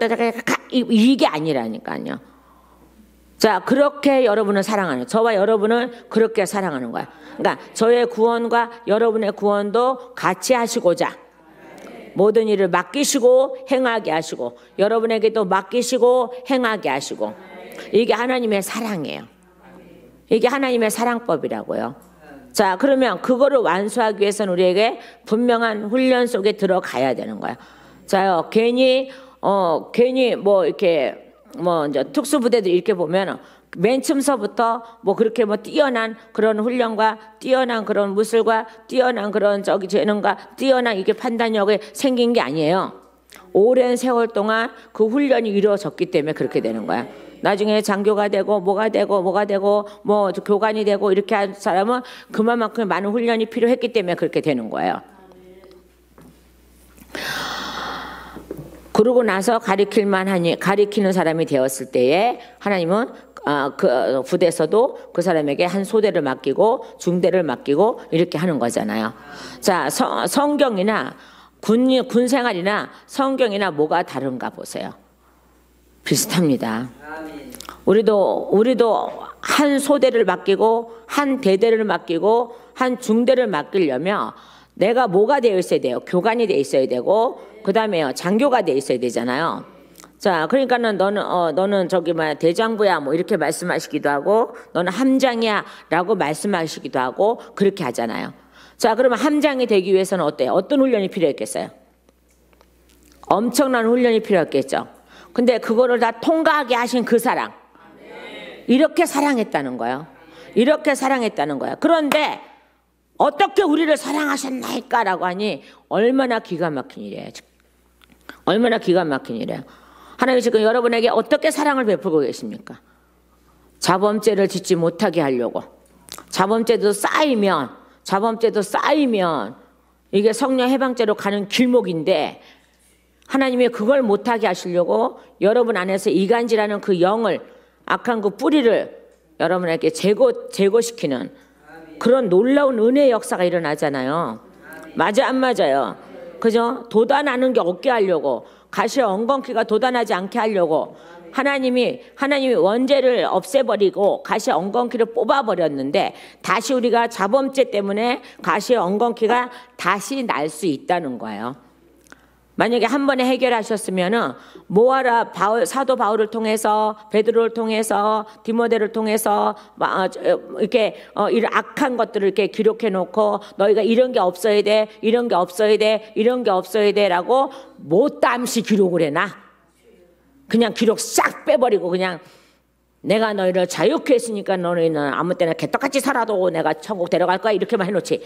이게 아니라니까요. 자, 그렇게 여러분을 사랑하는, 저와 여러분을 그렇게 사랑하는 거야. 그러니까 저의 구원과 여러분의 구원도 같이 하시고자 모든 일을 맡기시고 행하게 하시고, 여러분에게도 맡기시고 행하게 하시고, 이게 하나님의 사랑이에요. 이게 하나님의 사랑법이라고요. 자, 그러면 그거를 완수하기 위해서는 우리에게 분명한 훈련 속에 들어가야 되는 거야. 자요, 괜히 뭐 이렇게 뭐 이제 특수부대들 이렇게 보면 맨 처음서부터 뭐 그렇게 뭐 뛰어난 그런 훈련과 뛰어난 그런 무술과 뛰어난 그런 저기 재능과 뛰어난 이게 판단력이 생긴 게 아니에요. 오랜 세월 동안 그 훈련이 이루어졌기 때문에 그렇게 되는 거야. 나중에 장교가 되고 뭐가 되고 뭐 교관이 되고 이렇게 한 사람은 그만큼 많은 훈련이 필요했기 때문에 그렇게 되는 거예요. 그러고 나서 가리키는 사람이 되었을 때에 하나님은 그 부대에서도 그 사람에게 한 소대를 맡기고 중대를 맡기고 이렇게 하는 거잖아요. 자, 성경이나 군 생활이나 성경이나 뭐가 다른가 보세요. 비슷합니다. 우리도 한 소대를 맡기고 한 대대를 맡기고 한 중대를 맡기려면 내가 뭐가 되어 있어야 돼요? 교관이 되어 있어야 되고, 그 다음에요, 장교가 되어 있어야 되잖아요. 자, 그러니까는 너는 저기 대장부야 뭐 이렇게 말씀하시기도 하고, 너는 함장이야 라고 말씀하시기도 하고 그렇게 하잖아요. 자, 그러면 함장이 되기 위해서는 어때요? 어떤 훈련이 필요했겠어요? 엄청난 훈련이 필요했겠죠. 근데 그거를 다 통과하게 하신 그 사랑, 이렇게 사랑했다는 거예요. 이렇게 사랑했다는 거예요. 그런데 어떻게 우리를 사랑하셨나이까 라고 하니 얼마나 기가 막힌 일이에요. 얼마나 기가 막힌 일이에요. 하나님이 지금 여러분에게 어떻게 사랑을 베풀고 계십니까? 자범죄를 짓지 못하게 하려고. 자범죄도 쌓이면 이게 성령 해방죄로 가는 길목인데 하나님이 그걸 못하게 하시려고 여러분 안에서 이간질하는 그 영을, 악한 그 뿌리를 여러분에게 제거시키는 그런 놀라운 은혜의 역사가 일어나잖아요. 맞아 안 맞아요? 그죠? 도단하는 게 없게 하려고, 가시의 엉겅퀴가 도단하지 않게 하려고 하나님이 원죄를 없애버리고 가시의 엉겅퀴를 뽑아버렸는데, 다시 우리가 자범죄 때문에 가시의 엉겅퀴가 다시 날 수 있다는 거예요. 만약에 한 번에 해결하셨으면은 뭐하라, 사도 바울을 통해서, 베드로를 통해서, 디모데를 통해서 이렇게 이런 악한 것들을 이렇게 기록해 놓고 너희가 이런 게 없어야 돼, 이런 게 없어야 돼, 이런 게 없어야 돼라고 못담시 기록을 해놔. 그냥 기록 싹 빼버리고 그냥 내가 너희를 자유케 했으니까 너희는 아무 때나 개떡같이 살아도 내가 천국 데려갈 거야, 이렇게만 해놓지.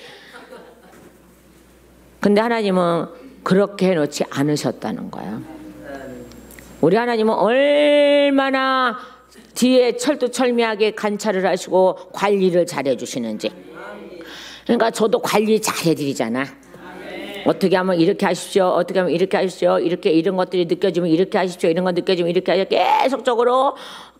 근데 하나님은 그렇게 해놓지 않으셨다는 거예요. 우리 하나님은 얼마나 뒤에 철두철미하게 관찰을 하시고 관리를 잘해 주시는지. 그러니까 저도 관리 잘해 드리잖아. 어떻게 하면 이렇게 하십시오, 어떻게 하면 이렇게 하십시오, 이렇게 이런 것들이 느껴지면 이렇게 하십시오, 이런 거 느껴지면 이렇게 하십시오.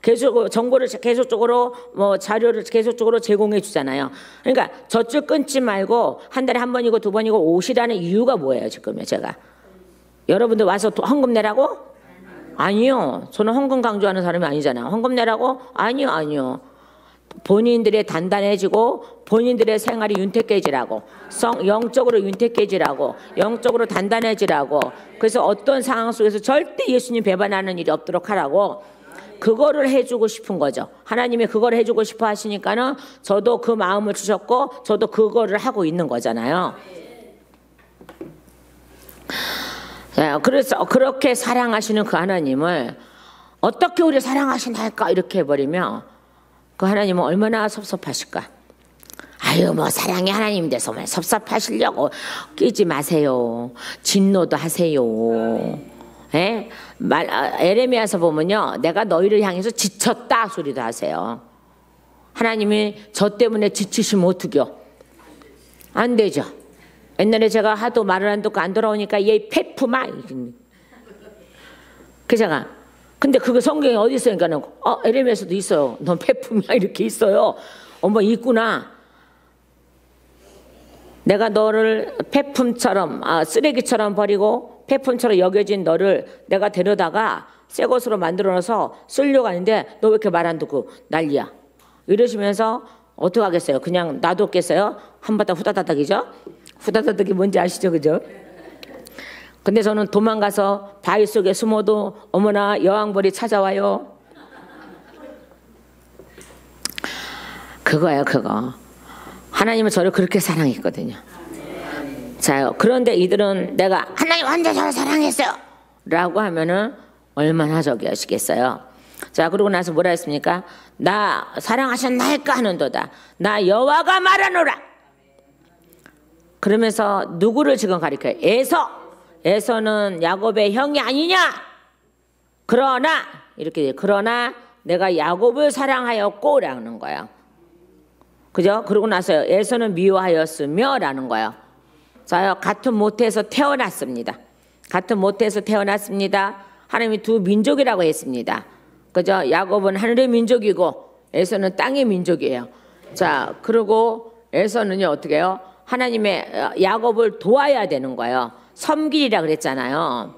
계속적으로 정보를 계속적으로 자료를 계속적으로 제공해 주잖아요. 그러니까 젖줄 끊지 말고 한 달에 한 번이고 두 번이고 오시라는 이유가 뭐예요? 지금요 제가 여러분들 와서 헌금 내라고? 아니요. 저는 헌금 강조하는 사람이 아니잖아요. 헌금 내라고? 아니요. 본인들의 단단해지고 본인들의 생활이 윤택해지라고, 영적으로 윤택해지라고, 영적으로 단단해지라고, 그래서 어떤 상황 속에서 절대 예수님 배반하는 일이 없도록 하라고, 그거를 해주고 싶은 거죠. 하나님이 그걸 해주고 싶어 하시니까는 저도 그 마음을 주셨고 저도 그거를 하고 있는 거잖아요. 그래서 그렇게 사랑하시는 그 하나님을 어떻게 우리 사랑하시나 할까 이렇게 해버리면 그 하나님은 얼마나 섭섭하실까. 아유 뭐 사랑의 하나님 돼서 뭐 섭섭하시려고 끼지 마세요. 진노도 하세요. 에레미야서 보면요, 내가 너희를 향해서 지쳤다 소리도 하세요. 하나님이 저 때문에 지치시면 어떡해요? 안 되죠. 옛날에 제가 하도 말을 안 듣고 안 돌아오니까 얘 페프마. 그 제가 근데 그거 성경에 어디 있으니까는 에레미야서도 있어요. 넌 페프마 이렇게 있어요. 어머 있구나. 내가 너를 폐품처럼 쓰레기처럼 버리고 폐품처럼 여겨진 너를 내가 데려다가 새 것으로 만들어서 쓰려고 하는데 너 왜 이렇게 말 안 듣고 난리야 이러시면서 어떻게 하겠어요? 그냥 놔뒀겠어요? 한바탕 후다다닥이죠? 후다다닥이 뭔지 아시죠? 그죠? 근데 저는 도망가서 바위 속에 숨어도 어머나 여왕벌이 찾아와요. 그거예요, 그거. 하나님은 저를 그렇게 사랑했거든요. 자, 그런데 이들은 내가 하나님 언제 저를 사랑했어요? 라고 하면은 얼마나 저기 하시겠어요. 자, 그러고 나서 뭐라 했습니까? 나 사랑하셨나이까 하는도다. 나 여호와가 말하노라. 그러면서 누구를 지금 가리켜요? 에서는 야곱의 형이 아니냐? 그러나 내가 야곱을 사랑하였고 라는 거예요. 그죠? 그러고 나서 에서는 미워하였으며 라는 거예요. 자, 같은 모태에서 태어났습니다. 같은 모태에서 태어났습니다. 하나님이 두 민족이라고 했습니다. 그죠? 야곱은 하늘의 민족이고 에서는 땅의 민족이에요. 자, 그리고 에서는요 어떻게 해요? 하나님의 야곱을 도와야 되는 거예요. 섬기리라 그랬잖아요.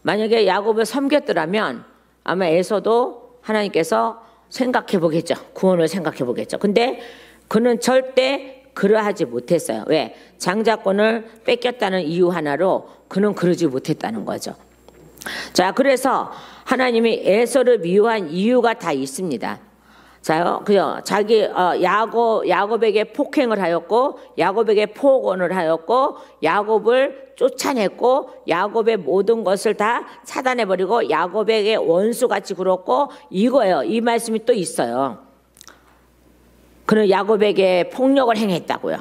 만약에 야곱을 섬겼더라면 아마 에서도 하나님께서 생각해 보겠죠. 구원을 생각해 보겠죠. 근데 그는 절대 그러하지 못했어요. 왜? 장자권을 뺏겼다는 이유 하나로 그는 그러지 못했다는 거죠. 자, 그래서 하나님이 에서를 미워한 이유가 다 있습니다. 자, 그죠? 야곱에게 폭행을 하였고, 야곱에게 포악을 하였고, 야곱을 쫓아냈고, 야곱의 모든 것을 다 차단해버리고, 야곱에게 원수같이 굴었고, 이거예요. 이 말씀이 또 있어요. 그는 야곱에게 폭력을 행했다고요.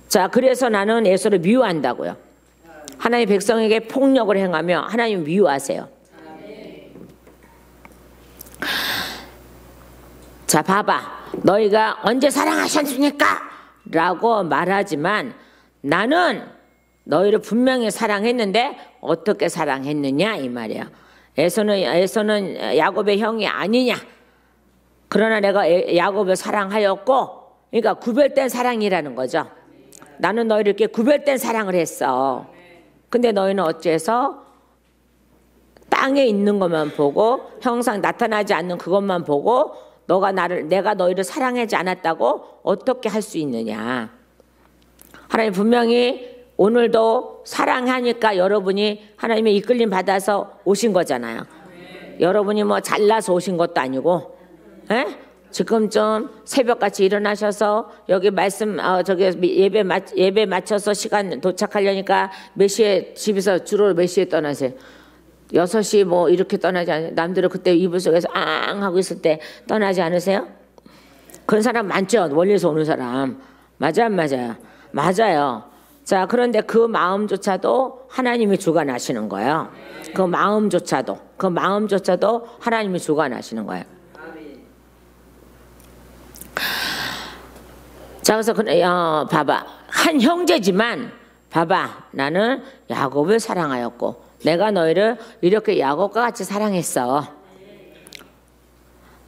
자, 그래서 나는 에서를 미워한다고요. 하나님 백성에게 폭력을 행하며 하나님 미워하세요. 자, 봐봐. 너희가 언제 사랑하셨습니까? 라고 말하지만 나는 너희를 분명히 사랑했는데 어떻게 사랑했느냐 이 말이야. 에서는 야곱의 형이 아니냐. 그러나 내가 야곱을 사랑하였고, 그러니까 구별된 사랑이라는 거죠. 나는 너희를 이렇게 구별된 사랑을 했어. 근데 너희는 어째서 땅에 있는 것만 보고 형상 나타나지 않는 그것만 보고 내가 너희를 사랑하지 않았다고 어떻게 할 수 있느냐. 하나님 분명히 오늘도 사랑하니까 여러분이 하나님의 이끌림 받아서 오신 거잖아요. 여러분이 뭐 잘나서 오신 것도 아니고, 에? 지금쯤 새벽같이 일어나셔서 여기 말씀 저기 예배 맞춰서 시간 도착하려니까 몇 시에 집에서 주로 몇 시에 떠나세요? 6시 뭐 이렇게 떠나지 않아요? 남들은 그때 이불 속에서 앙 하고 있을 때 떠나지 않으세요? 그런 사람 많죠. 멀리서 오는 사람. 맞아요, 안 맞아요? 맞아요. 자, 그런데 그 마음조차도 하나님이 주관하시는 거예요. 그 마음조차도 하나님이 주관하시는 거예요. 자, 그래서 봐봐. 한 형제지만 봐봐. 나는 야곱을 사랑하였고 내가 너희를 이렇게 야곱과 같이 사랑했어.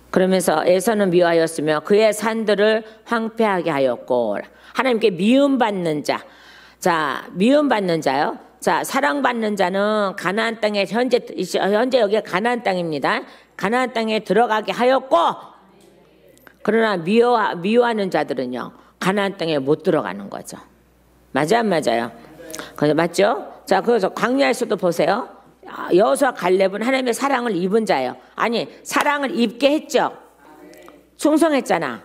그러면서 에서는 미워하였으며 그의 산들을 황폐하게 하였고. 하나님께 미움받는 자. 자, 미움받는 자요. 자, 사랑받는 자는 가나안 땅에 현재 여기가 가나안 땅입니다. 가나안 땅에 들어가게 하였고, 그러나 미워하는 자들은요 가나안 땅에 못 들어가는 거죠. 맞아 안 맞아요? 맞죠? 자, 그래서 광야에서도 보세요. 여호수아 갈렙은 하나님의 사랑을 입은 자예요. 아니, 사랑을 입게 했죠. 충성했잖아.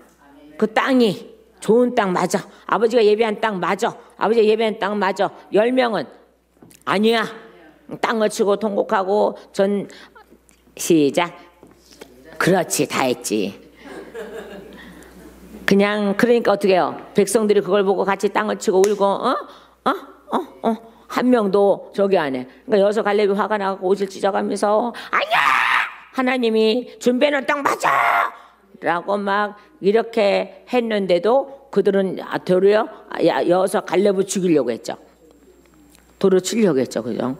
그 땅이 좋은 땅 맞아. 아버지가 예배한 땅 맞아. 아버지가 예배한 땅 맞아. 10명은 아니야. 땅을 치고 통곡하고 시작. 그렇지, 다 했지. 그냥 그러니까 어떻게 해요? 백성들이 그걸 보고 같이 땅을 치고 울고 한 명도 저기 안 해. 그러니까 여호수아 갈렙이 화가 나고 옷을 찢어가면서 아니야! 하나님이 준비해놓은 땅 맞아! 라고 막 이렇게 했는데도 그들은 도리어 여호수아 갈렙을 죽이려고 했죠. 도로 치려고 했죠. 그죠?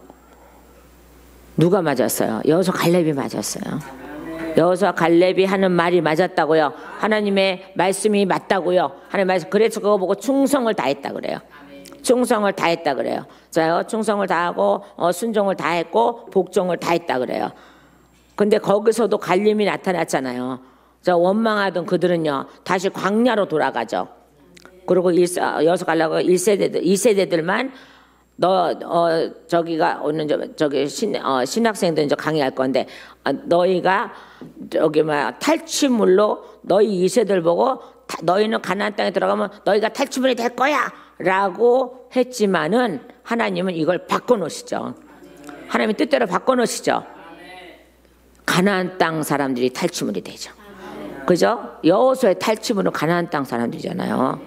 누가 맞았어요? 여호수아 갈렙이 맞았어요. 여호수아 갈렙이 하는 말이 맞았다고요. 하나님의 말씀이 맞다고요. 하나님 말씀. 그래서 그거 보고 충성을 다했다 그래요. 충성을 다했다 그래요. 자요, 충성을 다하고 순종을 다했고 복종을 다했다 그래요. 근데 거기서도 갈림이 나타났잖아요. 저 원망하던 그들은요 다시 광야로 돌아가죠. 그리고 여호수아 갈렙과 2세대들만 저기가 오는 저기 신학생들 이제 강의할 건데 너희가 저기 탈취물로 너희 2세들 보고 너희는 가나안 땅에 들어가면 너희가 탈취물이 될 거야라고 했지만은 하나님은 이걸 바꿔놓으시죠. 하나님의 뜻대로 바꿔놓으시죠. 가나안 땅 사람들이 탈취물이 되죠. 그죠? 여호수아의 탈취물은 가나안 땅 사람들이잖아요.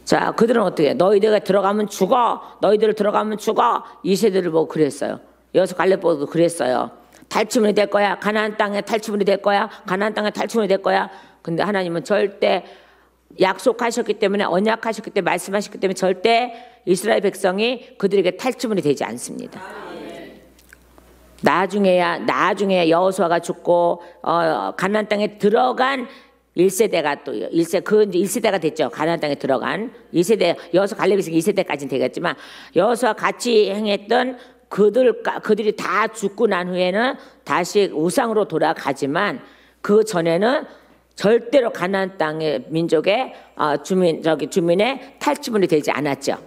자, 그들은 어떻게 해? 너희들가 들어가면 죽어. 너희들 들어가면 죽어. 2세들을 보고 그랬어요. 여호수아 갈렙 보고 그랬어요. 탈취물이 될 거야. 가나안 땅에 탈취물이 될 거야. 가나안 땅에 탈취물이 될 거야. 근데 하나님은 절대 약속하셨기 때문에 언약하셨기 때문에 말씀하셨기 때문에 절대 이스라엘 백성이 그들에게 탈취물이 되지 않습니다. 나중에야 여호수아가 죽고 가나안 땅에 들어간 1세대가 또 1세대가 됐죠. 가나안 땅에 들어간 2세대 여호수아 갈렙이 2세대까지는 되겠지만 여호수아 같이 행했던 그들이 다 죽고 난 후에는 다시 우상으로 돌아가지만 그 전에는 절대로 가나안 땅의 민족의 주민의 탈취물이 되지 않았죠.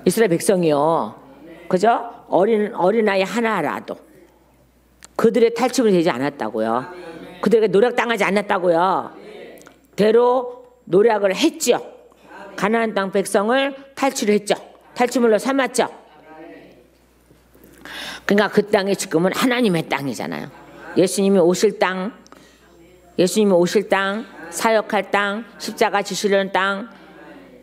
이스라엘 백성이요. 그죠? 어린아이 하나라도 그들의 탈취물이 되지 않았다고요. 그들에게 노력당하지 않았다고요. 대로 노력을 했죠. 가나안 땅 백성을 탈취를 했죠. 탈취물로 삼았죠. 그러니까 그 땅이 지금은 하나님의 땅이잖아요. 예수님이 오실 땅, 사역할 땅, 십자가 지시려는 땅,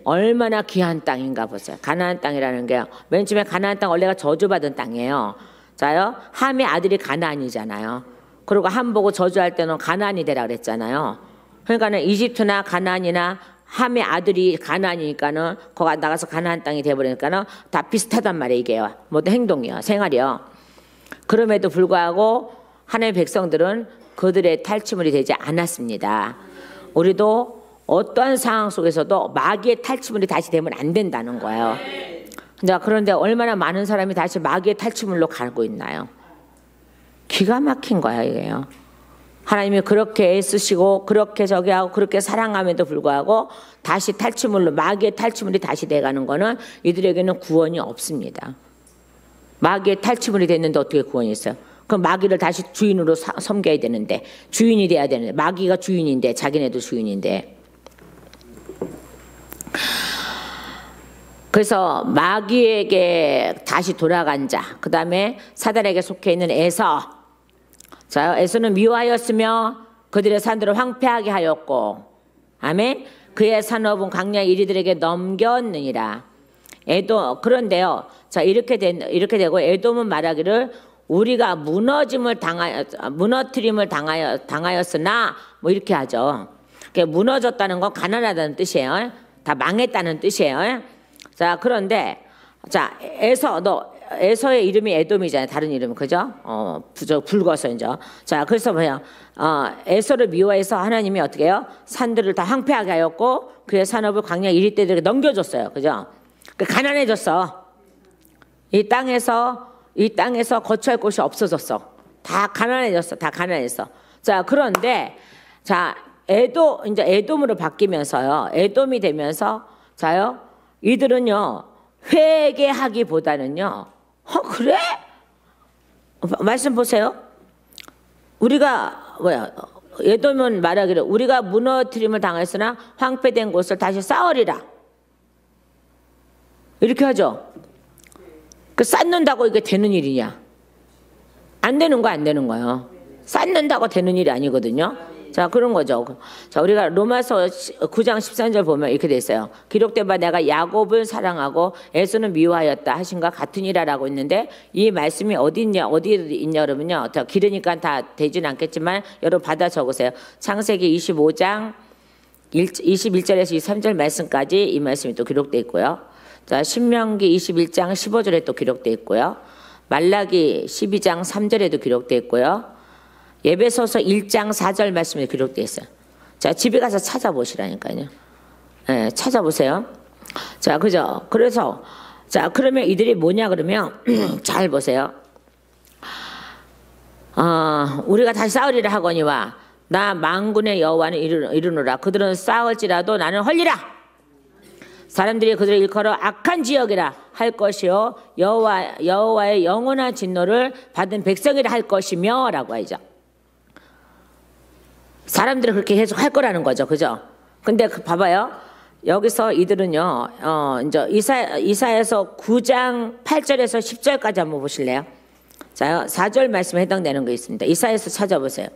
얼마나 귀한 땅인가 보세요. 가나안 땅이라는 게요. 맨 처음에 가나안 땅 원래가 저주받은 땅이에요. 자요, 함의 아들이 가나안이잖아요. 그리고 함 보고 저주할 때는 가나안이 되라 그랬잖아요. 그러니까는 이집트나 가나안이나 함의 아들이 가나안이니까는 거기 나가서 가나안 땅이 돼버리니까는 다 비슷하단 말이에요. 이게요. 모든 행동이요, 생활이요. 그럼에도 불구하고 하나님의 백성들은 그들의 탈취물이 되지 않았습니다. 우리도 어떠한 상황 속에서도 마귀의 탈취물이 다시 되면 안 된다는 거예요. 그런데 얼마나 많은 사람이 다시 마귀의 탈취물로 가고 있나요? 기가 막힌 거야 이게요. 하나님이 그렇게 애쓰시고 그렇게 저기 하고 그렇게 사랑함에도 불구하고 다시 탈취물로, 마귀의 탈취물이 다시 돼가는 거는 이들에게는 구원이 없습니다. 마귀의 탈취물이 됐는데 어떻게 구원이 있어요? 그럼 마귀를 다시 주인으로 섬겨야 되는데, 주인이 돼야 되는데, 마귀가 주인인데 자기네도 주인인데. 그래서 마귀에게 다시 돌아간 자, 그 다음에 사단에게 속해 있는 에서. 자, 에서는 미워하였으며 그들의 산들을 황폐하게 하였고, 아멘. 그의 산업은 광야 이리들에게 넘겼느니라. 그런데요, 자, 이렇게 되고 에돔은 말하기를 우리가 무너뜨림을 당하였으나, 뭐 이렇게 하죠. 무너졌다는 건 가난하다는 뜻이에요. 다 망했다는 뜻이에요. 자, 그런데, 자, 에서의 이름이 에돔이잖아요. 다른 이름은, 그죠? 붉어서, 이제. 자, 그래서 뭐예요? 에서를 미워해서 하나님이 어떻게 해요? 산들을 다 황폐하게 하였고, 그의 산업을 광야 이리떼들에게 넘겨줬어요. 그죠? 가난해졌어. 이 땅에서 거처할 곳이 없어졌어. 다 가난해졌어. 다 가난했어. 자, 그런데, 자, 이제 에돔으로 바뀌면서요. 에돔이 되면서, 자요, 이들은요, 회개하기보다는요, 그래? 말씀 보세요. 우리가, 에돔은 말하기를, 우리가 무너뜨림을 당했으나 황폐된 곳을 다시 쌓으리라. 이렇게 하죠. 쌓는다고 이게 되는 일이냐? 안 되는 거 안 되는 거예요. 쌓는다고 되는 일이 아니거든요. 자, 그런 거죠. 자, 우리가 로마서 9장 13절 보면 이렇게 돼 있어요. 기록된 바 내가 야곱을 사랑하고 에서는 미워하였다 하신과 같으니라라고 있는데, 이 말씀이 어디 있냐 여러분요. 길으니까 다 되진 않겠지만 여러분 받아 적으세요. 창세기 25장 21절에서 23절 말씀까지 이 말씀이 또 기록돼 있고요. 자, 신명기 21장 15절에 또 기록돼 있고요. 말라기 12장 3절에도 기록돼 있고요. 에베소서 1장 4절 말씀에 기록돼 있어요. 자, 집에 가서 찾아보시라니까요. 네, 찾아보세요. 자, 그죠? 그래서, 자, 그러면 이들이 뭐냐 그러면, 잘 보세요. 우리가 다시 싸우리라 하거니와, 나 만군의 여호와는 이르노라. 그들은 싸울지라도 나는 헐리라. 사람들이 그들을 일컬어 악한 지역이라 할 것이요, 여호와의 영원한 진노를 받은 백성이라 할 것이며, 라고 하죠. 사람들은 그렇게 계속 할 거라는 거죠. 그죠? 근데 봐봐요. 여기서 이들은요, 이제 이사야서 9장 8절에서 10절까지 한번 보실래요? 자, 4절 말씀에 해당되는 거 있습니다. 이사야서 찾아보세요.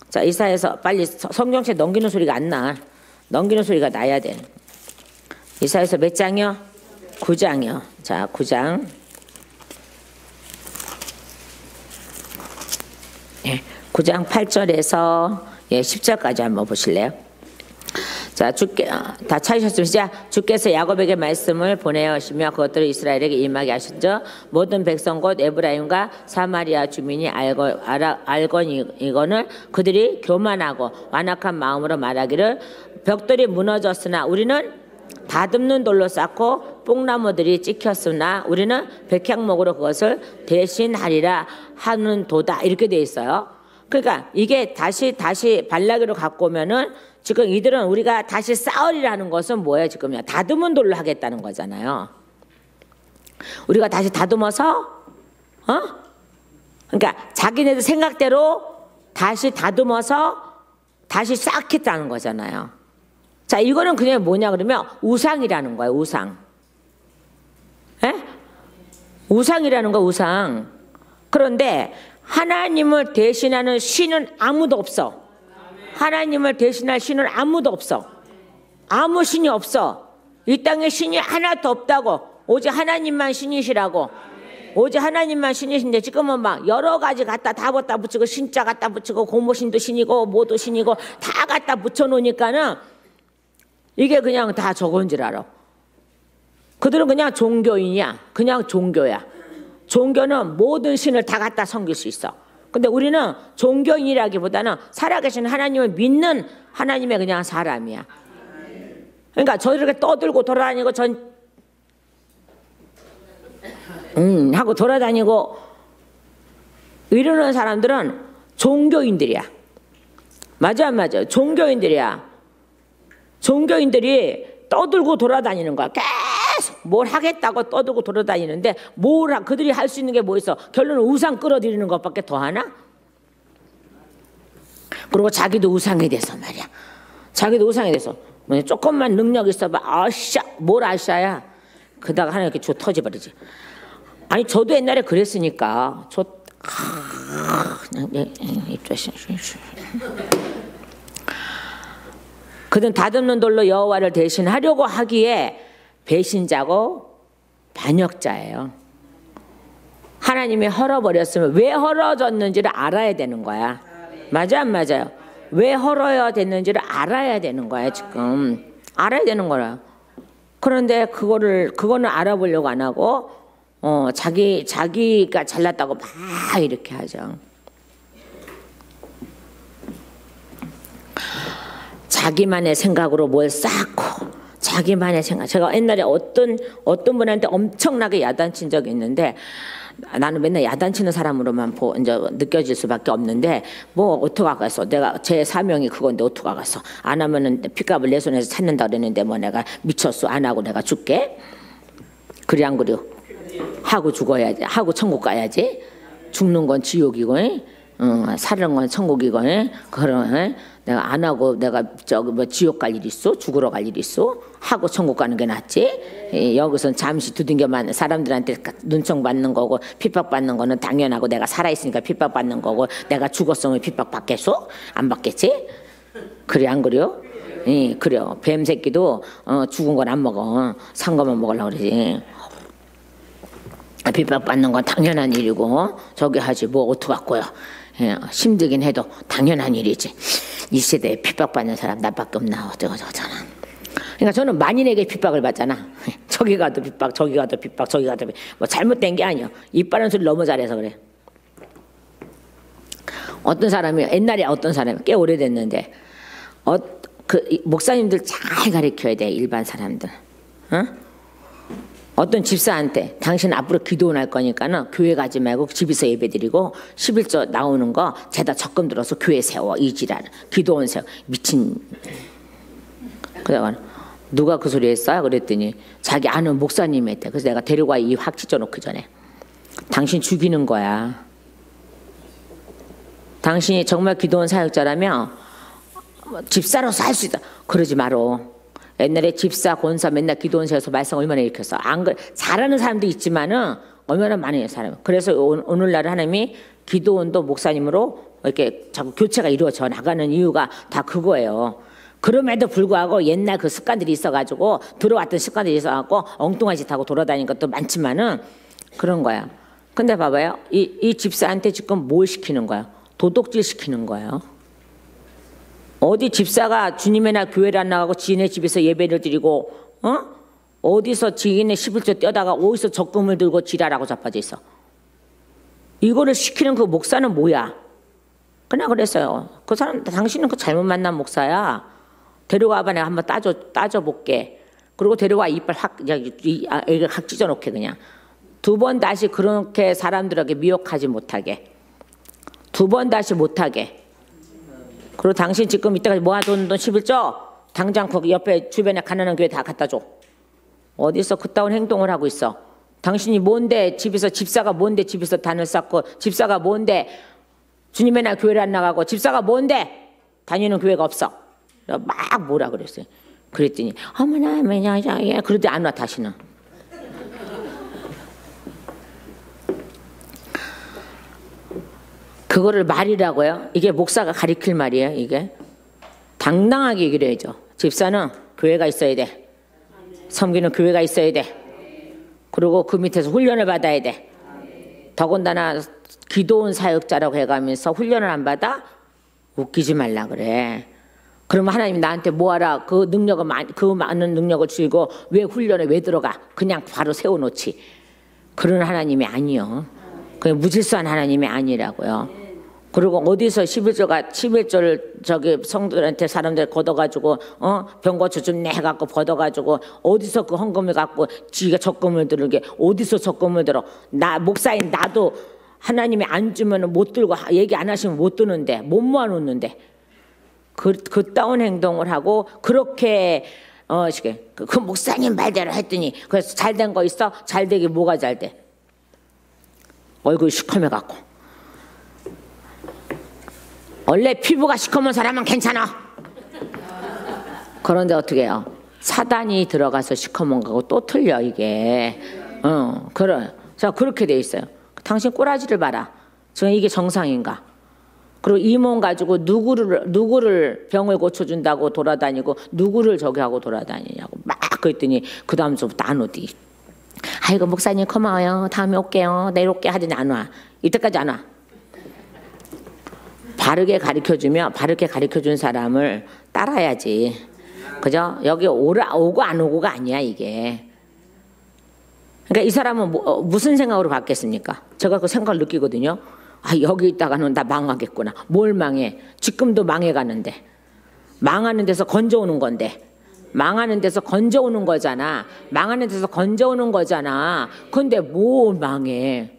자, 이사야서 빨리 성경책 넘기는 소리가 안 나. 넘기는 소리가 나야 돼. 이사야서 몇 장이요? 9장이요. 자, 9장. 예, 9장 8절에서 10절까지 한번 보실래요? 자, 다 찾으셨으면 시작. 주께서 야곱에게 말씀을 보내시며 그것들을 이스라엘에게 임하게 하셨죠. 모든 백성 곧 에브라임과 사마리아 주민이 알거니거늘 그들이 교만하고 완악한 마음으로 말하기를 벽돌이 무너졌으나 우리는 다듬는 돌로 쌓고 뽕나무들이 찍혔으나 우리는 백향목으로 그것을 대신하리라 하는 도다. 이렇게 돼 있어요. 그러니까 이게 다시 발라기로 갖고 오면은 지금 이들은 우리가 다시 싸우리라는 것은 뭐예요? 지금요, 다듬은 돌로 하겠다는 거잖아요. 우리가 다시 다듬어서, 그러니까 자기네들 생각대로 다시 다듬어서 다시 쌓겠다는 거잖아요. 자, 이거는 그냥 뭐냐 그러면 우상이라는 거예요. 우상. 에? 우상이라는 거, 우상. 그런데 하나님을 대신하는 신은 아무도 없어. 하나님을 대신할 신은 아무도 없어. 아무 신이 없어. 이 땅에 신이 하나도 없다고. 오직 하나님만 신이시라고. 오직 하나님만 신이신데 지금은 막 여러 가지 다 붙이고 신자 갖다 붙이고 고모신도 신이고 뭐도 신이고 다 갖다 붙여놓으니까는 이게 그냥 다 저건 줄 알아. 그들은 그냥 종교인이야. 그냥 종교야. 종교는 모든 신을 다 갖다 섬길 수 있어. 근데 우리는 종교인이라기보다는 살아계신 하나님을 믿는 하나님의 그냥 사람이야. 그러니까 저렇게 떠들고 돌아다니고 하고 돌아다니고 이러는 사람들은 종교인들이야. 맞아 안 맞아? 종교인들이야. 종교인들이 떠들고 돌아다니는 거야. 계속 뭘 하겠다고 떠들고 돌아다니는데 그들이 할 수 있는 게 뭐 있어? 결론은 우상 끌어들이는 것밖에 더 하나? 그리고 자기도 우상이 돼서 말이야. 자기도 우상이 돼서 조금만 능력 있어봐. 아샤, 뭘 아샤야? 그다가 하나 이렇게 줘 터져버리지. 아니 저도 옛날에 그랬으니까 그는 다듬는 돌로 여호와를 대신하려고 하기에 배신자고 반역자예요. 하나님이 헐어버렸으면 왜 헐어졌는지를 알아야 되는 거야. 맞아 안 맞아요? 왜 헐어야 됐는지를 알아야 되는 거야. 지금 알아야 되는 거라. 그런데 그거는 알아보려고 안 하고 자기가 잘났다고 막 이렇게 하죠. 자기만의 생각으로 뭘 쌓고 자기만의 생각. 제가 옛날에 어떤 분한테 엄청나게 야단친 적이 있는데 나는 맨날 야단치는 사람으로만 이제 느껴질 수밖에 없는데 뭐 어떡하겠어. 내가 제 사명이 그건데 어떡하겠어. 안 하면은 핏값을 내 손에서 찾는다 그랬는데 뭐 내가 미쳤어. 안 하고 내가 죽게. 그래 안 그래? 하고 죽어야지. 하고 천국 가야지. 죽는 건 지옥이고 사는 건 천국이고 그런 내가 안 하고 내가 뭐 지옥 갈 일 있어? 죽으러 갈 일 있어? 하고 천국 가는 게 낫지. 여기선 잠시 두들겨만 사람들한테 눈총 받는 거고 핍박 받는 거는 당연하고 내가 살아 있으니까 핍박 받는 거고 내가 죽었으면 핍박 받겠어? 안 받겠지? 그래 안 그래요? 그래요. 뱀 새끼도 죽은 건 안 먹어. 산 거만 먹으려고 그러지. 핍박 받는 건 당연한 일이고 저기 하지 뭐 어떡하고요. 힘들긴 해도 당연한 일이지. 이 세대에 핍박받는 사람 나밖에 없나 어쩌고저쩌나. 그러니까 저는 만인에게 핍박을 받잖아. 저기 가도 핍박, 저기 가도 핍박, 저기 가도 핍박. 뭐 잘못된 게 아니야. 입 바른 소리 너무 잘해서 그래. 어떤 사람이 옛날에 어떤 사람이 꽤 오래됐는데 목사님들 잘 가르쳐야 돼. 일반 사람들. 어떤 집사한테 당신 앞으로 기도원 할 거니까는 교회 가지 말고 집에서 예배드리고 11조 나오는 거 죄다 적금 들어서 교회 세워. 이 지랄 기도원 세워. 미친. 그래가 누가 그 소리 했어요? 그랬더니 자기 아는 목사님이 했대. 그래서 내가 데려가 이 확 찢어놓기 전에 당신 죽이는 거야. 당신이 정말 기도원 사역자라면 집사로서 할 수 있다. 그러지 마라. 옛날에 집사, 권사 맨날 기도원에서 말씀 얼마나 일으켰어. 안 그래. 잘하는 사람도 있지만은 얼마나 많은 사람. 그래서 오늘날 하나님이 기도원도 목사님으로 이렇게 자꾸 교체가 이루어져 나가는 이유가 다 그거예요. 그럼에도 불구하고 옛날 그 습관들이 있어가지고 들어왔던 습관들이 있어갖고 엉뚱한 짓 하고 돌아다니는 것도 많지만은 그런 거야. 근데 봐봐요. 이 집사한테 지금 뭘 시키는 거야? 도둑질 시키는 거예요. 어디 집사가 주님의 날 교회를 안 나가고 지인의 집에서 예배를 드리고 어디서 지인의 11조 떼다가 어디서 적금을 들고 지랄하고 자빠져 있어. 이거를 시키는 그 목사는 뭐야? 그냥 그랬어요. 그 사람 당신은 그 잘못 만난 목사야. 데려와봐. 내가 한번 따져볼게. 그리고 데려와 이빨 확 찢어놓게 그냥. 두 번 다시 그렇게 사람들에게 미혹하지 못하게. 두 번 다시 못하게. 그리고 당신 지금 이때까지 모아둔 돈 11조 당장 거기 옆에 주변에 가난한 교회 다 갖다 줘. 어디서 그따운 행동을 하고 있어. 당신이 뭔데 집에서 집사가 뭔데 집에서 단을 쌓고 집사가 뭔데 주님의 날 교회를 안 나가고 집사가 뭔데 다니는 교회가 없어. 막 뭐라 그랬어요. 그랬더니 어머나 그러더니 안 와 다시는. 그거를 말이라고요? 이게 목사가 가리킬 말이에요. 이게 당당하게 얘기를 해야죠. 집사는 교회가 있어야 돼. 섬기는 교회가 있어야 돼. 그리고 그 밑에서 훈련을 받아야 돼. 더군다나 기도원 사역자라고 해가면서 훈련을 안 받아? 웃기지 말라 그래. 그러면 하나님 나한테 뭐하라 그 능력을 그 많은 능력을 주고 왜 훈련에 왜 들어가? 그냥 바로 세워놓지. 그런 하나님이 아니요. 그냥 무질서한 하나님이 아니라고요. 그리고 어디서 11절 저기 성도들한테 사람들 걷어가지고 병고쳐 좀 내갖고 걷어가지고 어디서 그 헌금을 갖고 지가 적금을 들게 어디서 적금을 들어? 나 목사인 나도 하나님이 안 주면 못 들고 얘기 안 하시면 못 드는데 못 모아놓는데 그따운 행동을 하고 그렇게 그 목사님 말대로 했더니 그래서 잘된 거 있어? 잘되기 뭐가 잘돼? 얼굴이 시커매갖고 원래 피부가 시커먼 사람은 괜찮아. 그런데 어떻게 해요? 사단이 들어가서 시커먼 거고 또 틀려 이게. 그래. 자 그렇게 돼 있어요. 당신 꼬라지를 봐라. 지금 이게 정상인가? 그리고 이 몸 가지고 누구를 병을 고쳐준다고 돌아다니고 누구를 저기 하고 돌아다니냐고 막 그랬더니 그 다음부터 안 오디. 아이고 목사님 고마워요. 다음에 올게요. 내일 올게 하더니 안 와. 이때까지 안 와. 바르게 가르쳐준 사람을 따라야지. 그죠? 여기 오고 안 오고가 아니야 이게. 그러니까 이 사람은 무슨 생각으로 받겠습니까? 제가 그 생각을 느끼거든요. 아 여기 있다가는 나 망하겠구나. 뭘 망해? 지금도 망해가는데. 망하는 데서 건져오는 건데. 망하는 데서 건져오는 거잖아. 망하는 데서 건져오는 거잖아. 근데 뭘 망해?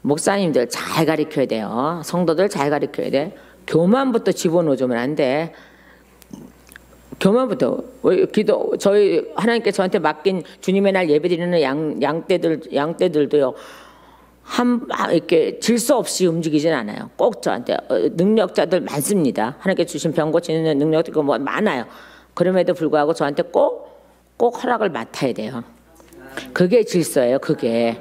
목사님들 잘 가르쳐야 돼요. 성도들 잘 가르쳐야 돼. 교만부터 집어넣어주면 안 돼. 교만부터. 기도 저희 하나님께 저한테 맡긴 주님의 날 예배드리는 양떼들도요. 이렇게 질서 없이 움직이진 않아요. 꼭 저한테 능력자들 많습니다. 하나님께 주신 병 고치는 능력도 뭐 많아요. 그럼에도 불구하고 저한테 꼭 허락을 맡아야 돼요. 그게 질서예요. 그게.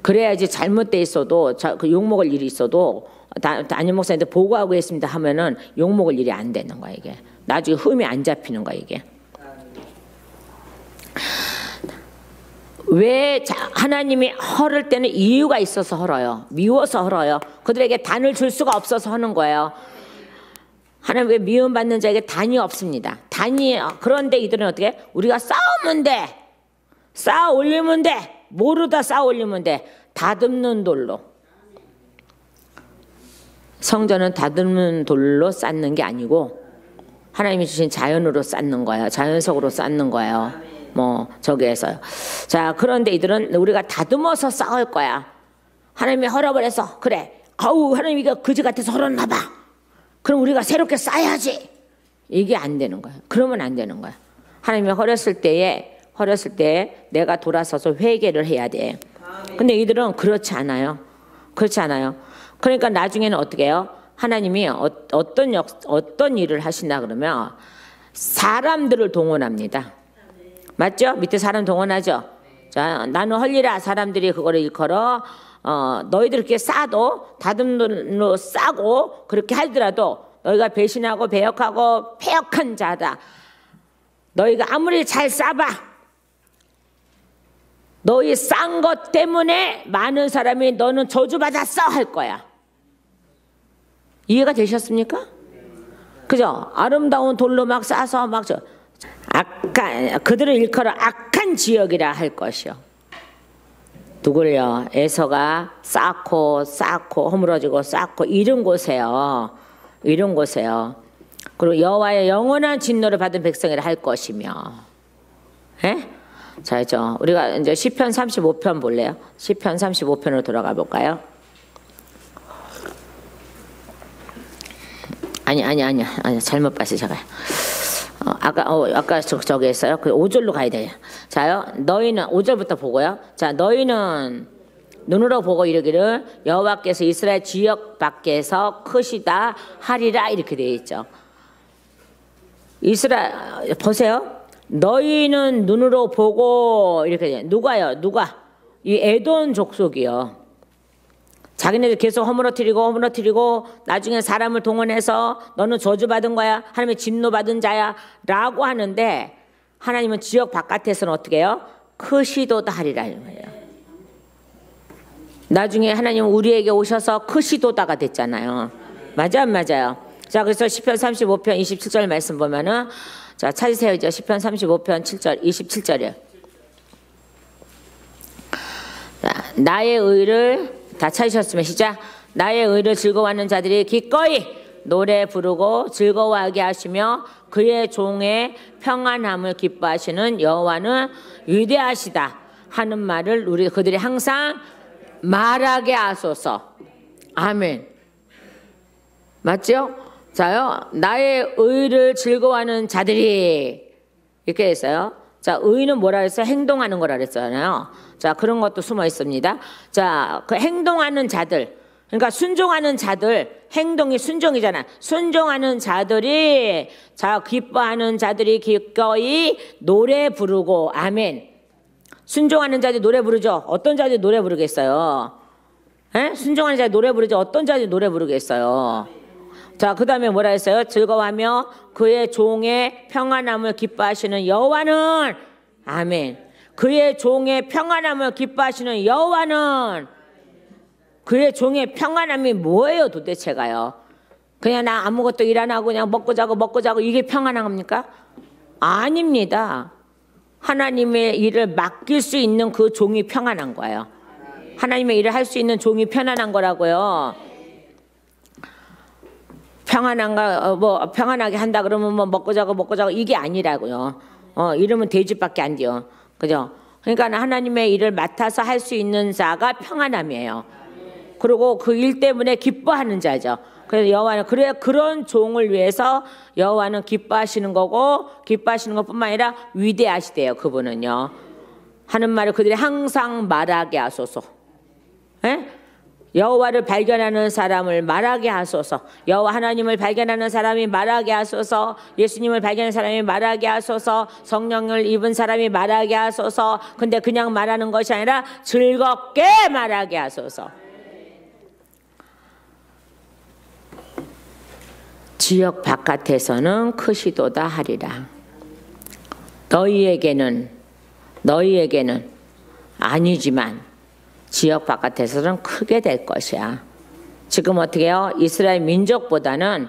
그래야지 잘못돼 있어도 그 욕먹을 일이 있어도 담임 목사님한테 보고하고 있습니다 하면은 욕먹을 일이 안 되는 거야 이게. 나중에 흠이 안 잡히는 거야 이게. 왜 하나님이 헐을 때는 이유가 있어서 헐어요. 미워서 헐어요. 그들에게 단을 줄 수가 없어서 하는 거예요. 하나님 왜 미움받는 자에게 단이 없습니다. 그런데 이들은 어떻게? 우리가 싸우면 돼. 쌓아 올리면 돼. 모르다 쌓아 올리면 돼. 다듬는 돌로. 성전은 다듬는 돌로 쌓는 게 아니고 하나님이 주신 자연으로 쌓는 거예요. 자연석으로 쌓는 거예요. 뭐 저기에서요. 자 그런데 이들은 우리가 다듬어서 쌓을 거야. 하나님이 허락을 해서 그래. 하나님 이거 그지 같아서 헐었나 봐. 그럼 우리가 새롭게 쌓아야지. 이게 안 되는 거야. 그러면 안 되는 거야. 하나님이 허렸을 때에 내가 돌아서서 회개를 해야 돼. 근데 이들은 그렇지 않아요. 그러니까 나중에는 어떻게 해요? 하나님이 어떤 일을 하시나 그러면 사람들을 동원합니다. 맞죠? 밑에 사람 동원하죠. 자, 나는 헐리라. 사람들이 그거를 일컬어 너희들 이렇게 싸도 다듬노 싸고 그렇게 하더라도 너희가 배신하고 배역하고 패역한 자다. 너희가 아무리 잘 싸봐. 너희 싼 것 때문에 많은 사람이 너는 저주받았어 할 거야. 이해가 되셨습니까? 그죠? 아름다운 돌로 막 싸서 그들을 일컬어 악한 지역이라 할 것이요. 누굴요? 에서가 쌓고 허물어지고 쌓고 이런 곳에요. 그리고 여호와의 영원한 진노를 받은 백성이라 할 것이며. 에? 자, 우리가 이제 시편 35편 볼래요? 시편 35편으로 돌아가 볼까요? 아니 잘못 봤어요 제가. 아까 저기 했어요. 그 5절로 가야 돼요. 자요, 너희는 5절부터 보고요. 자, 너희는 눈으로 보고 이르기를 여호와께서 이스라엘 지역 밖에서 크시다 하리라 이렇게 되어 있죠. 이스라엘 보세요. 너희는 눈으로 보고 이렇게 돼. 누가? 이 에돔 족속이요. 자기네들 계속 허물어뜨리고 나중에 사람을 동원해서 너는 저주받은 거야. 하나님의 진노받은 자야 라고 하는데 하나님은 지역 바깥에서는 어떻게 해요? 크시도다 하리라 이런 거예요. 나중에 하나님은 우리에게 오셔서 크시도다가 됐잖아요. 맞아요. 자, 그래서 시편 35편 27절 말씀 보면은, 자, 찾으세요. 이제 시편 35편 7절, 27절이에요. 자, 나의 의를, 다 찾으셨으면 시작. 나의 의를 즐거워하는 자들이 기꺼이 노래 부르고 즐거워하게 하시며 그의 종의 평안함을 기뻐하시는 여호와는 위대하시다 하는 말을 우리 그들이 항상 말하게 하소서. 아멘. 맞죠? 자요, 나의 의를 즐거워하는 자들이 이렇게 했어요. 자, 의는 뭐라 그랬어요? 행동하는 거라 그랬잖아요. 자, 그런 것도 숨어 있습니다. 자, 그 행동하는 자들, 그러니까 순종하는 자들, 행동이 순종이잖아. 순종하는 자들이, 자, 기뻐하는 자들이 기꺼이 노래 부르고, 아멘. 순종하는 자들이 노래 부르죠. 어떤 자들이 노래 부르겠어요? 에? 순종하는 자들이 노래 부르죠. 어떤 자들이 노래 부르겠어요? 자, 그 다음에 뭐라 했어요? 즐거워하며 그의 종의 평안함을 기뻐하시는 여호와는, 아멘. 그의 종의 평안함을 기뻐하시는 여호와는, 그의 종의 평안함이 뭐예요 도대체가요? 그냥 나 아무것도 일 안 하고 그냥 먹고 자고 이게 평안함입니까? 아닙니다. 하나님의 일을 맡길 수 있는 그 종이 평안한 거예요. 하나님의 일을 할 수 있는 종이 편안한 거라고요. 평안한가, 평안하게 한다 그러면 뭐 먹고 자고 이게 아니라고요. 이러면 돼지밖에 안 돼요. 그죠? 그러니까 하나님의 일을 맡아서 할 수 있는 자가 평안함이에요. 그리고 그 일 때문에 기뻐하는 자죠. 그래서 여호와는 그런 종을 위해서 여호와는 기뻐하시는 거고, 기뻐하시는 것뿐만 아니라 위대하시대요. 그분은요. 하는 말을 그들이 항상 말하게 하소서. 에? 여호와를 발견하는 사람을 말하게 하소서. 여호와 하나님을 발견하는 사람이 말하게 하소서. 예수님을 발견하는 사람이 말하게 하소서. 성령을 입은 사람이 말하게 하소서. 근데 그냥 말하는 것이 아니라 즐겁게 말하게 하소서. 지역 바깥에서는 크시도다 하리라. 너희에게는 아니지만 지역 바깥에서는 크게 될 것이야. 지금 어떻게 해요? 이스라엘 민족보다는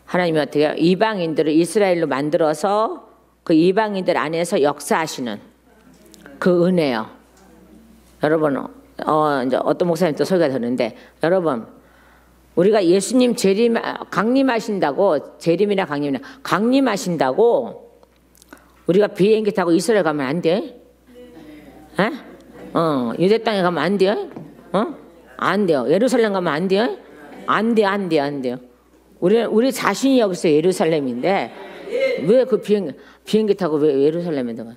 하나님이 어떻게 해요? 이방인들을 이스라엘로 만들어서 그 이방인들 안에서 역사하시는 그 은혜요. 여러분, 이제 어떤 목사님 또 소리가 드는데, 여러분, 우리가 예수님 강림하신다고 우리가 비행기 타고 이스라엘 가면 안 돼? 에? 유대 땅에 가면 안 돼요? 안 돼요. 예루살렘 가면 안 돼요? 안 돼요. 우리 자신이 여기서 예루살렘인데 왜 그 비행기 타고 왜 예루살렘에 들어가?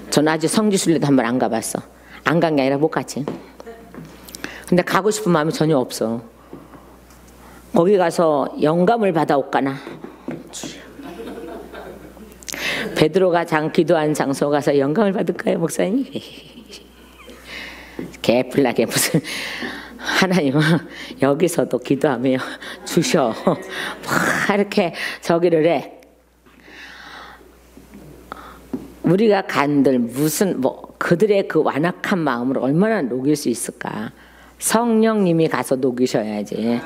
저는 아직 성지순례도 한 번 안 가봤어. 안 간 게 아니라 못 갔지. 근데 가고 싶은 마음이 전혀 없어. 거기 가서 영감을 받아올까나. 베드로가 기도한 장소 가서 영감을 받을까요, 목사님? 개뿔나게 무슨 하나님은 여기서도 기도하며 주셔. 이렇게 저기를 해. 우리가 간들 무슨 그들의 그 완악한 마음을 얼마나 녹일 수 있을까? 성령님이 가서 녹이셔야지.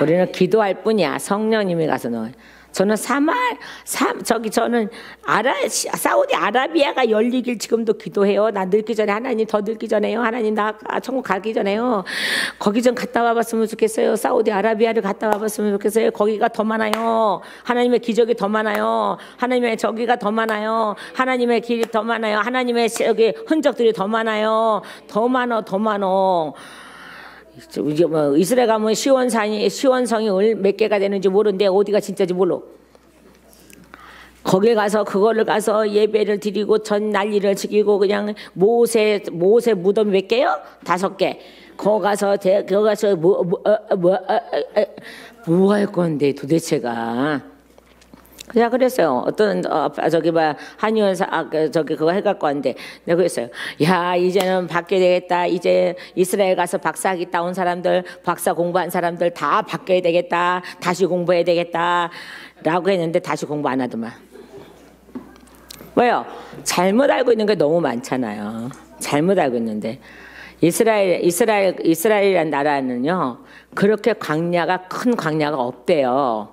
우리는 기도할 뿐이야. 성령님이 가서 녹여. 저는 저는 사우디 아라비아가 열리길 지금도 기도해요. 나 늙기 전에 하나님 더 늙기 전에요. 하나님 나 천국 가기 전에요. 거기 좀 갔다 와봤으면 좋겠어요. 사우디 아라비아를 갔다 와봤으면 좋겠어요. 거기가 더 많아요. 하나님의 기적이 더 많아요. 하나님의 저기가 더 많아요. 하나님의 길이 더 많아요. 하나님의 저기 흔적들이 더 많아요. 더 많어. 이제 뭐 이스라엘 가면 시원성이 몇 개가 되는지 모르는데 어디가 진짜지 몰라. 거기 가서 그거를 가서 예배를 드리고 전 난리를 지키고 그냥 모세 무덤 몇 개요? 5개. 거기 가서 뭐 할 건데 도대체가. 그냥 그랬어요. 어떤 한의원 그거 해갖고 왔는데 내가 그랬어요. 야, 이제는 바뀌어야 되겠다. 이제 이스라엘 가서 박사학위 따온 사람들, 박사 공부한 사람들 다 바뀌어야 되겠다. 다시 공부해야 되겠다. 라고 했는데 다시 공부 안 하더만. 왜요? 잘못 알고 있는 게 너무 많잖아요. 잘못 알고 있는데. 이스라엘이란 나라는요, 그렇게 큰 광야가 없대요.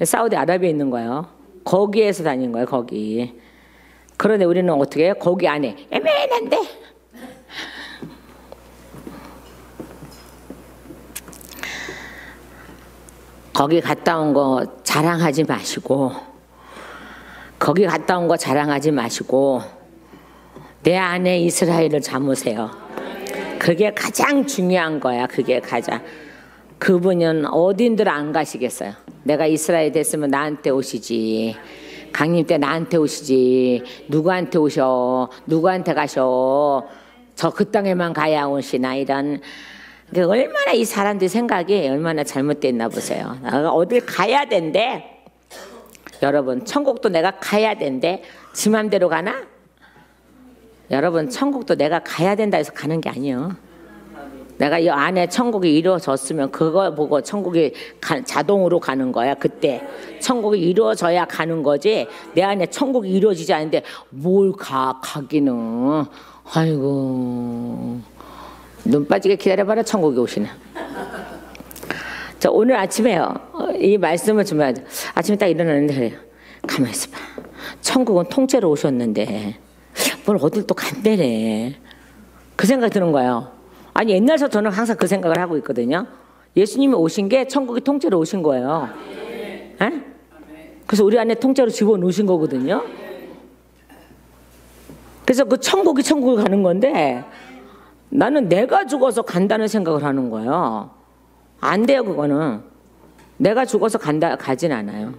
사우디아라비아에 있는 거예요. 거기에서 다닌 거예요, 거기. 그런데 우리는 어떻게 해요? 거기 안에 애매한데. 거기 갔다 온 거 자랑하지 마시고, 거기 갔다 온 거 자랑하지 마시고, 내 안에 이스라엘을 잡으세요. 그게 가장 중요한 거야. 그게 가장. 그분은 어딘들 안 가시겠어요. 내가 이스라엘 됐으면 나한테 오시지. 강림 때 나한테 오시지. 누구한테 오셔? 누구한테 가셔? 저 그 땅에만 가야 오시나? 이런. 얼마나 이 사람들 생각이 얼마나 잘못됐나 보세요. 내가 어딜 가야 된대. 여러분, 천국도 내가 가야 된대. 지 맘대로 가나? 여러분, 천국도 내가 가야 된다 해서 가는 게 아니에요. 내가 이 안에 천국이 이루어졌으면 그거 보고 천국이 자동으로 가는 거야. 그때 천국이 이루어져야 가는 거지. 내 안에 천국이 이루어지지 않는데 뭘 가기는. 아이고, 눈 빠지게 기다려봐라. 천국이 오시네. 자, 오늘 아침에요, 이 말씀을 주면 아침에 딱 일어나는데 그래요. 가만히 있어봐. 천국은 통째로 오셨는데 뭘 어딜 또 간대래. 그 생각이 드는 거예요. 아니, 옛날부터 저는 항상 그 생각을 하고 있거든요. 예수님이 오신 게 천국이 통째로 오신 거예요. 에? 그래서 우리 안에 통째로 집어넣으신 거거든요. 그래서 그 천국을 가는 건데 나는 내가 죽어서 간다는 생각을 하는 거예요. 안 돼요, 그거는. 내가 죽어서 가진 않아요.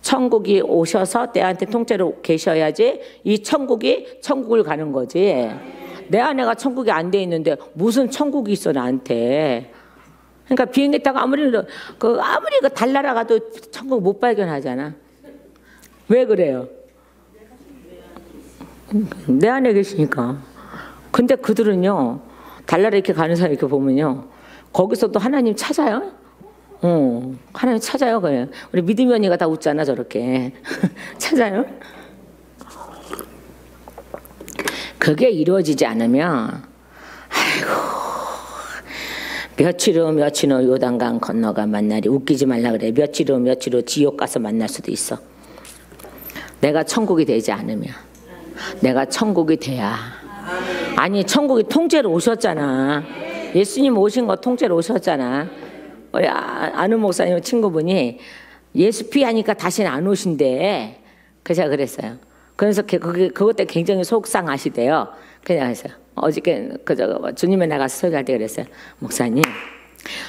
천국이 오셔서 내한테 통째로 계셔야지 이 천국을 가는 거지. 내 안에가 천국이 안 돼 있는데 무슨 천국이 있어 나한테. 그러니까 비행기 타고 아무리 달나라 가도 천국 못 발견하잖아. 왜 그래요? 내 안에 계시니까. 근데 그들은요, 달나라 이렇게 가는 사람 이렇게 보면요, 거기서도 하나님 찾아요. 하나님 찾아요. 그래. 우리 믿음이 언니가 다 웃잖아, 저렇게. 찾아요. 그게 이루어지지 않으면, 아이고, 며칠 후 요단강 건너가 만나리. 웃기지 말라 그래. 며칠 후 지옥 가서 만날 수도 있어. 내가 천국이 되지 않으면. 내가 천국이 돼야. 아니, 천국이 통째로 오셨잖아. 예수님 오신 거 통째로 오셨잖아. 우리 아는 목사님 친구분이 예수 피하니까 다시는 안 오신대. 그래서 제가 그랬어요. 그래서 그것 때문에 굉장히 속상하시대요. 그냥 했어요. 어저께 주님에 나가서 설교할 때 그랬어요. 목사님,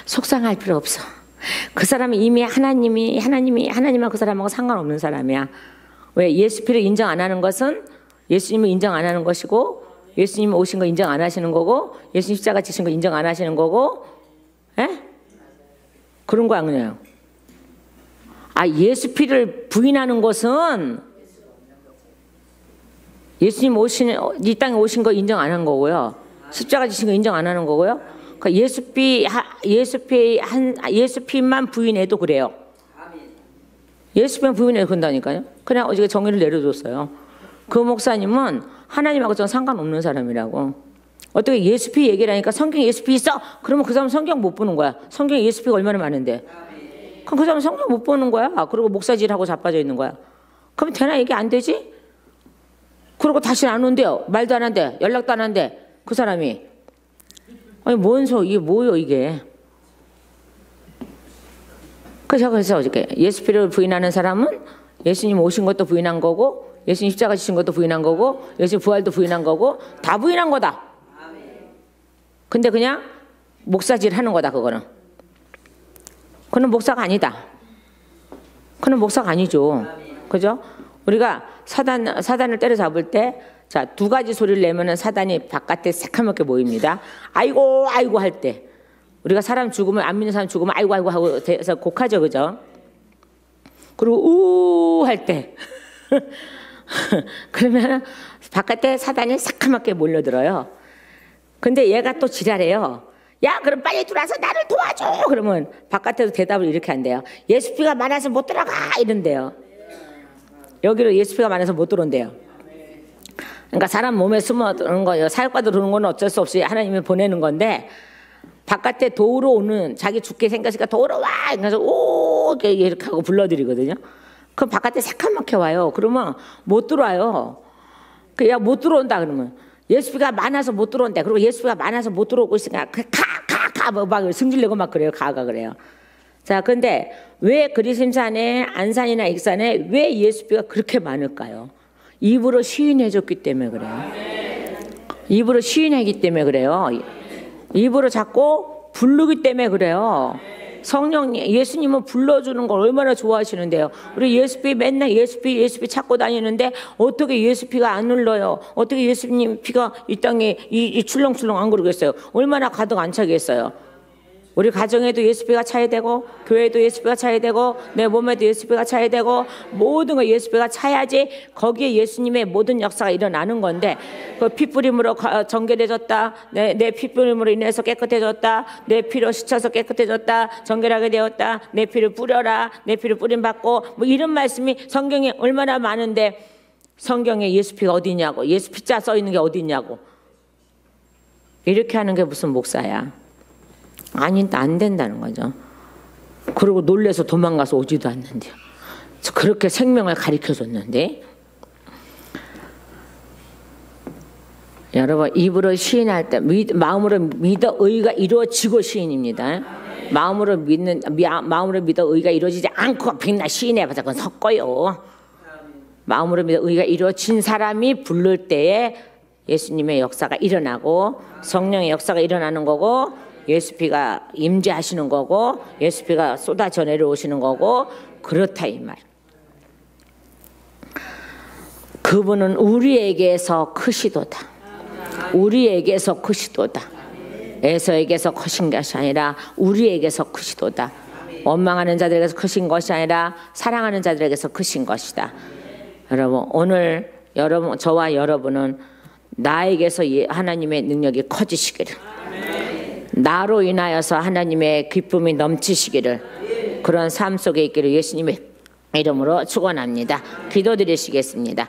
속상할 필요 없어. 그 사람이 이미 하나님하고 그 사람하고 상관없는 사람이야. 왜? 예수 피를 인정 안 하는 것은 예수님을 인정 안 하는 것이고, 예수님 오신 거 인정 안 하시는 거고, 예수님 십자가 지신 거 인정 안 하시는 거고, 에? 그런 거 아니에요. 예수 피를 부인하는 것은 예수님 이 땅에 오신 거 인정 안 한 거고요. 십자가 지신 거 인정 안 하는 거고요. 그러니까 예수 피만 부인해도 그래요. 예수 피만 부인해도 그런다니까요. 그냥 어저께 정의를 내려줬어요. 그 목사님은 하나님하고 전 상관없는 사람이라고. 어떻게 예수 피 얘기를 하니까 성경에 예수 피 있어? 그러면 그 사람 성경 못 보는 거야. 성경에 예수 피가 얼마나 많은데. 그럼 그 사람 성경 못 보는 거야. 그리고 목사질하고 자빠져 있는 거야. 그럼 되나? 얘기 안 되지? 그러고 다시는 안 온대요. 말도 안 한대. 연락도 안 한대. 그 사람이. 아니, 이게 뭐요, 이게. 그래서 어저께 예수 피를 부인하는 사람은 예수님 오신 것도 부인한 거고, 예수님 십자가 지신 것도 부인한 거고, 예수님 부활도 부인한 거고, 다 부인한 거다. 근데 그냥 목사질 하는 거다, 그거는. 그는 목사가 아니다. 그는 목사가 아니죠. 그죠? 우리가 사단을 때려잡을 때, 자, 두 가지 소리를 내면은 사단이 바깥에 새카맣게 모입니다. 아이고, 아이고 할 때. 우리가 사람 죽으면, 안 믿는 사람 죽으면 아이고, 아이고 하고 해서 곡하죠. 그죠? 그리고 우 할 때. 그러면 바깥에 사단이 새카맣게 몰려들어요. 근데 얘가 또 지랄해요. 야, 그럼 빨리 들어와서 나를 도와줘. 그러면 바깥에도 대답을 이렇게 한대요. 예수피가 많아서 못 들어가. 이런대요. 여기로 예수피가 많아서 못 들어온대요. 그러니까 사람 몸에 숨어드는 거예요. 사역받으러 들어오는 건 어쩔 수 없이 하나님이 보내는 건데, 바깥에 도우러 오는, 자기 죽게 생겼으니까 도우러 와! 그래서 오! 이렇게 하고 불러드리거든요. 그럼 바깥에 새까맣게 와요. 그러면 못 들어와요. 야, 못 들어온다 그러면 예수비가 많아서 못 들어온다. 그리고 예수비가 많아서 못 들어오고 있으니까 막 승질내고 막 그래요. 가가 그래요. 자, 근데 왜 그리심산에 안산이나 익산에 왜 예수비가 그렇게 많을까요? 입으로 시인해줬기 때문에 그래요. 입으로 시인하기 때문에 그래요. 입으로 자꾸 부르기 때문에 그래요. 성령 예수님은 불러주는 걸 얼마나 좋아하시는데요. 우리 예수피 맨날 예수피 찾고 다니는데 어떻게 예수피가 안 흘러요? 어떻게 예수님 피가 이 땅에 이 출렁출렁 안 그러겠어요? 얼마나 가득 안 차겠어요? 우리 가정에도 예수피가 차야 되고, 교회에도 예수피가 차야 되고, 내 몸에도 예수피가 차야 되고, 모든 거 예수피가 차야지 거기에 예수님의 모든 역사가 일어나는 건데, 그 피뿌림으로 정결해졌다, 내 피뿌림으로 인해서 깨끗해졌다, 내 피로 씻어서 깨끗해졌다, 정결하게 되었다, 내 피를 뿌려라, 내 피를 뿌림받고, 뭐 이런 말씀이 성경에 얼마나 많은데, 성경에 예수피가 어디 있냐고, 예수피자 써 있는 게 어디 있냐고, 이렇게 하는 게 무슨 목사야? 아니, 안 된다는 거죠. 그리고 놀래서 도망가서 오지도 않는데요. 그렇게 생명을 가르쳐줬는데, 여러분 입으로 시인할 때 마음으로 믿어 의가 이루어지고 시인입니다. 마음으로 믿어 의가 이루어지지 않고 빛나 시인해봐서 그건 섞어요. 마음으로 믿어 의가 이루어진 사람이 부를 때에 예수님의 역사가 일어나고 성령의 역사가 일어나는 거고, 예수피가 임재하시는 거고, 예수피가 쏟아져 내려오시는 거고, 그렇다 이 말. 그분은 우리에게서 크시도다. 우리에게서 크시도다. 에서에게서 크신 것이 아니라 우리에게서 크시도다. 원망하는 자들에게서 크신 것이 아니라 사랑하는 자들에게서 크신 것이다. 여러분, 오늘 저와 여러분은 나에게서 하나님의 능력이 커지시기를, 나로 인하여서 하나님의 기쁨이 넘치시기를, 그런 삶 속에 있기를 예수님의 이름으로 축원합니다. 기도드리시겠습니다.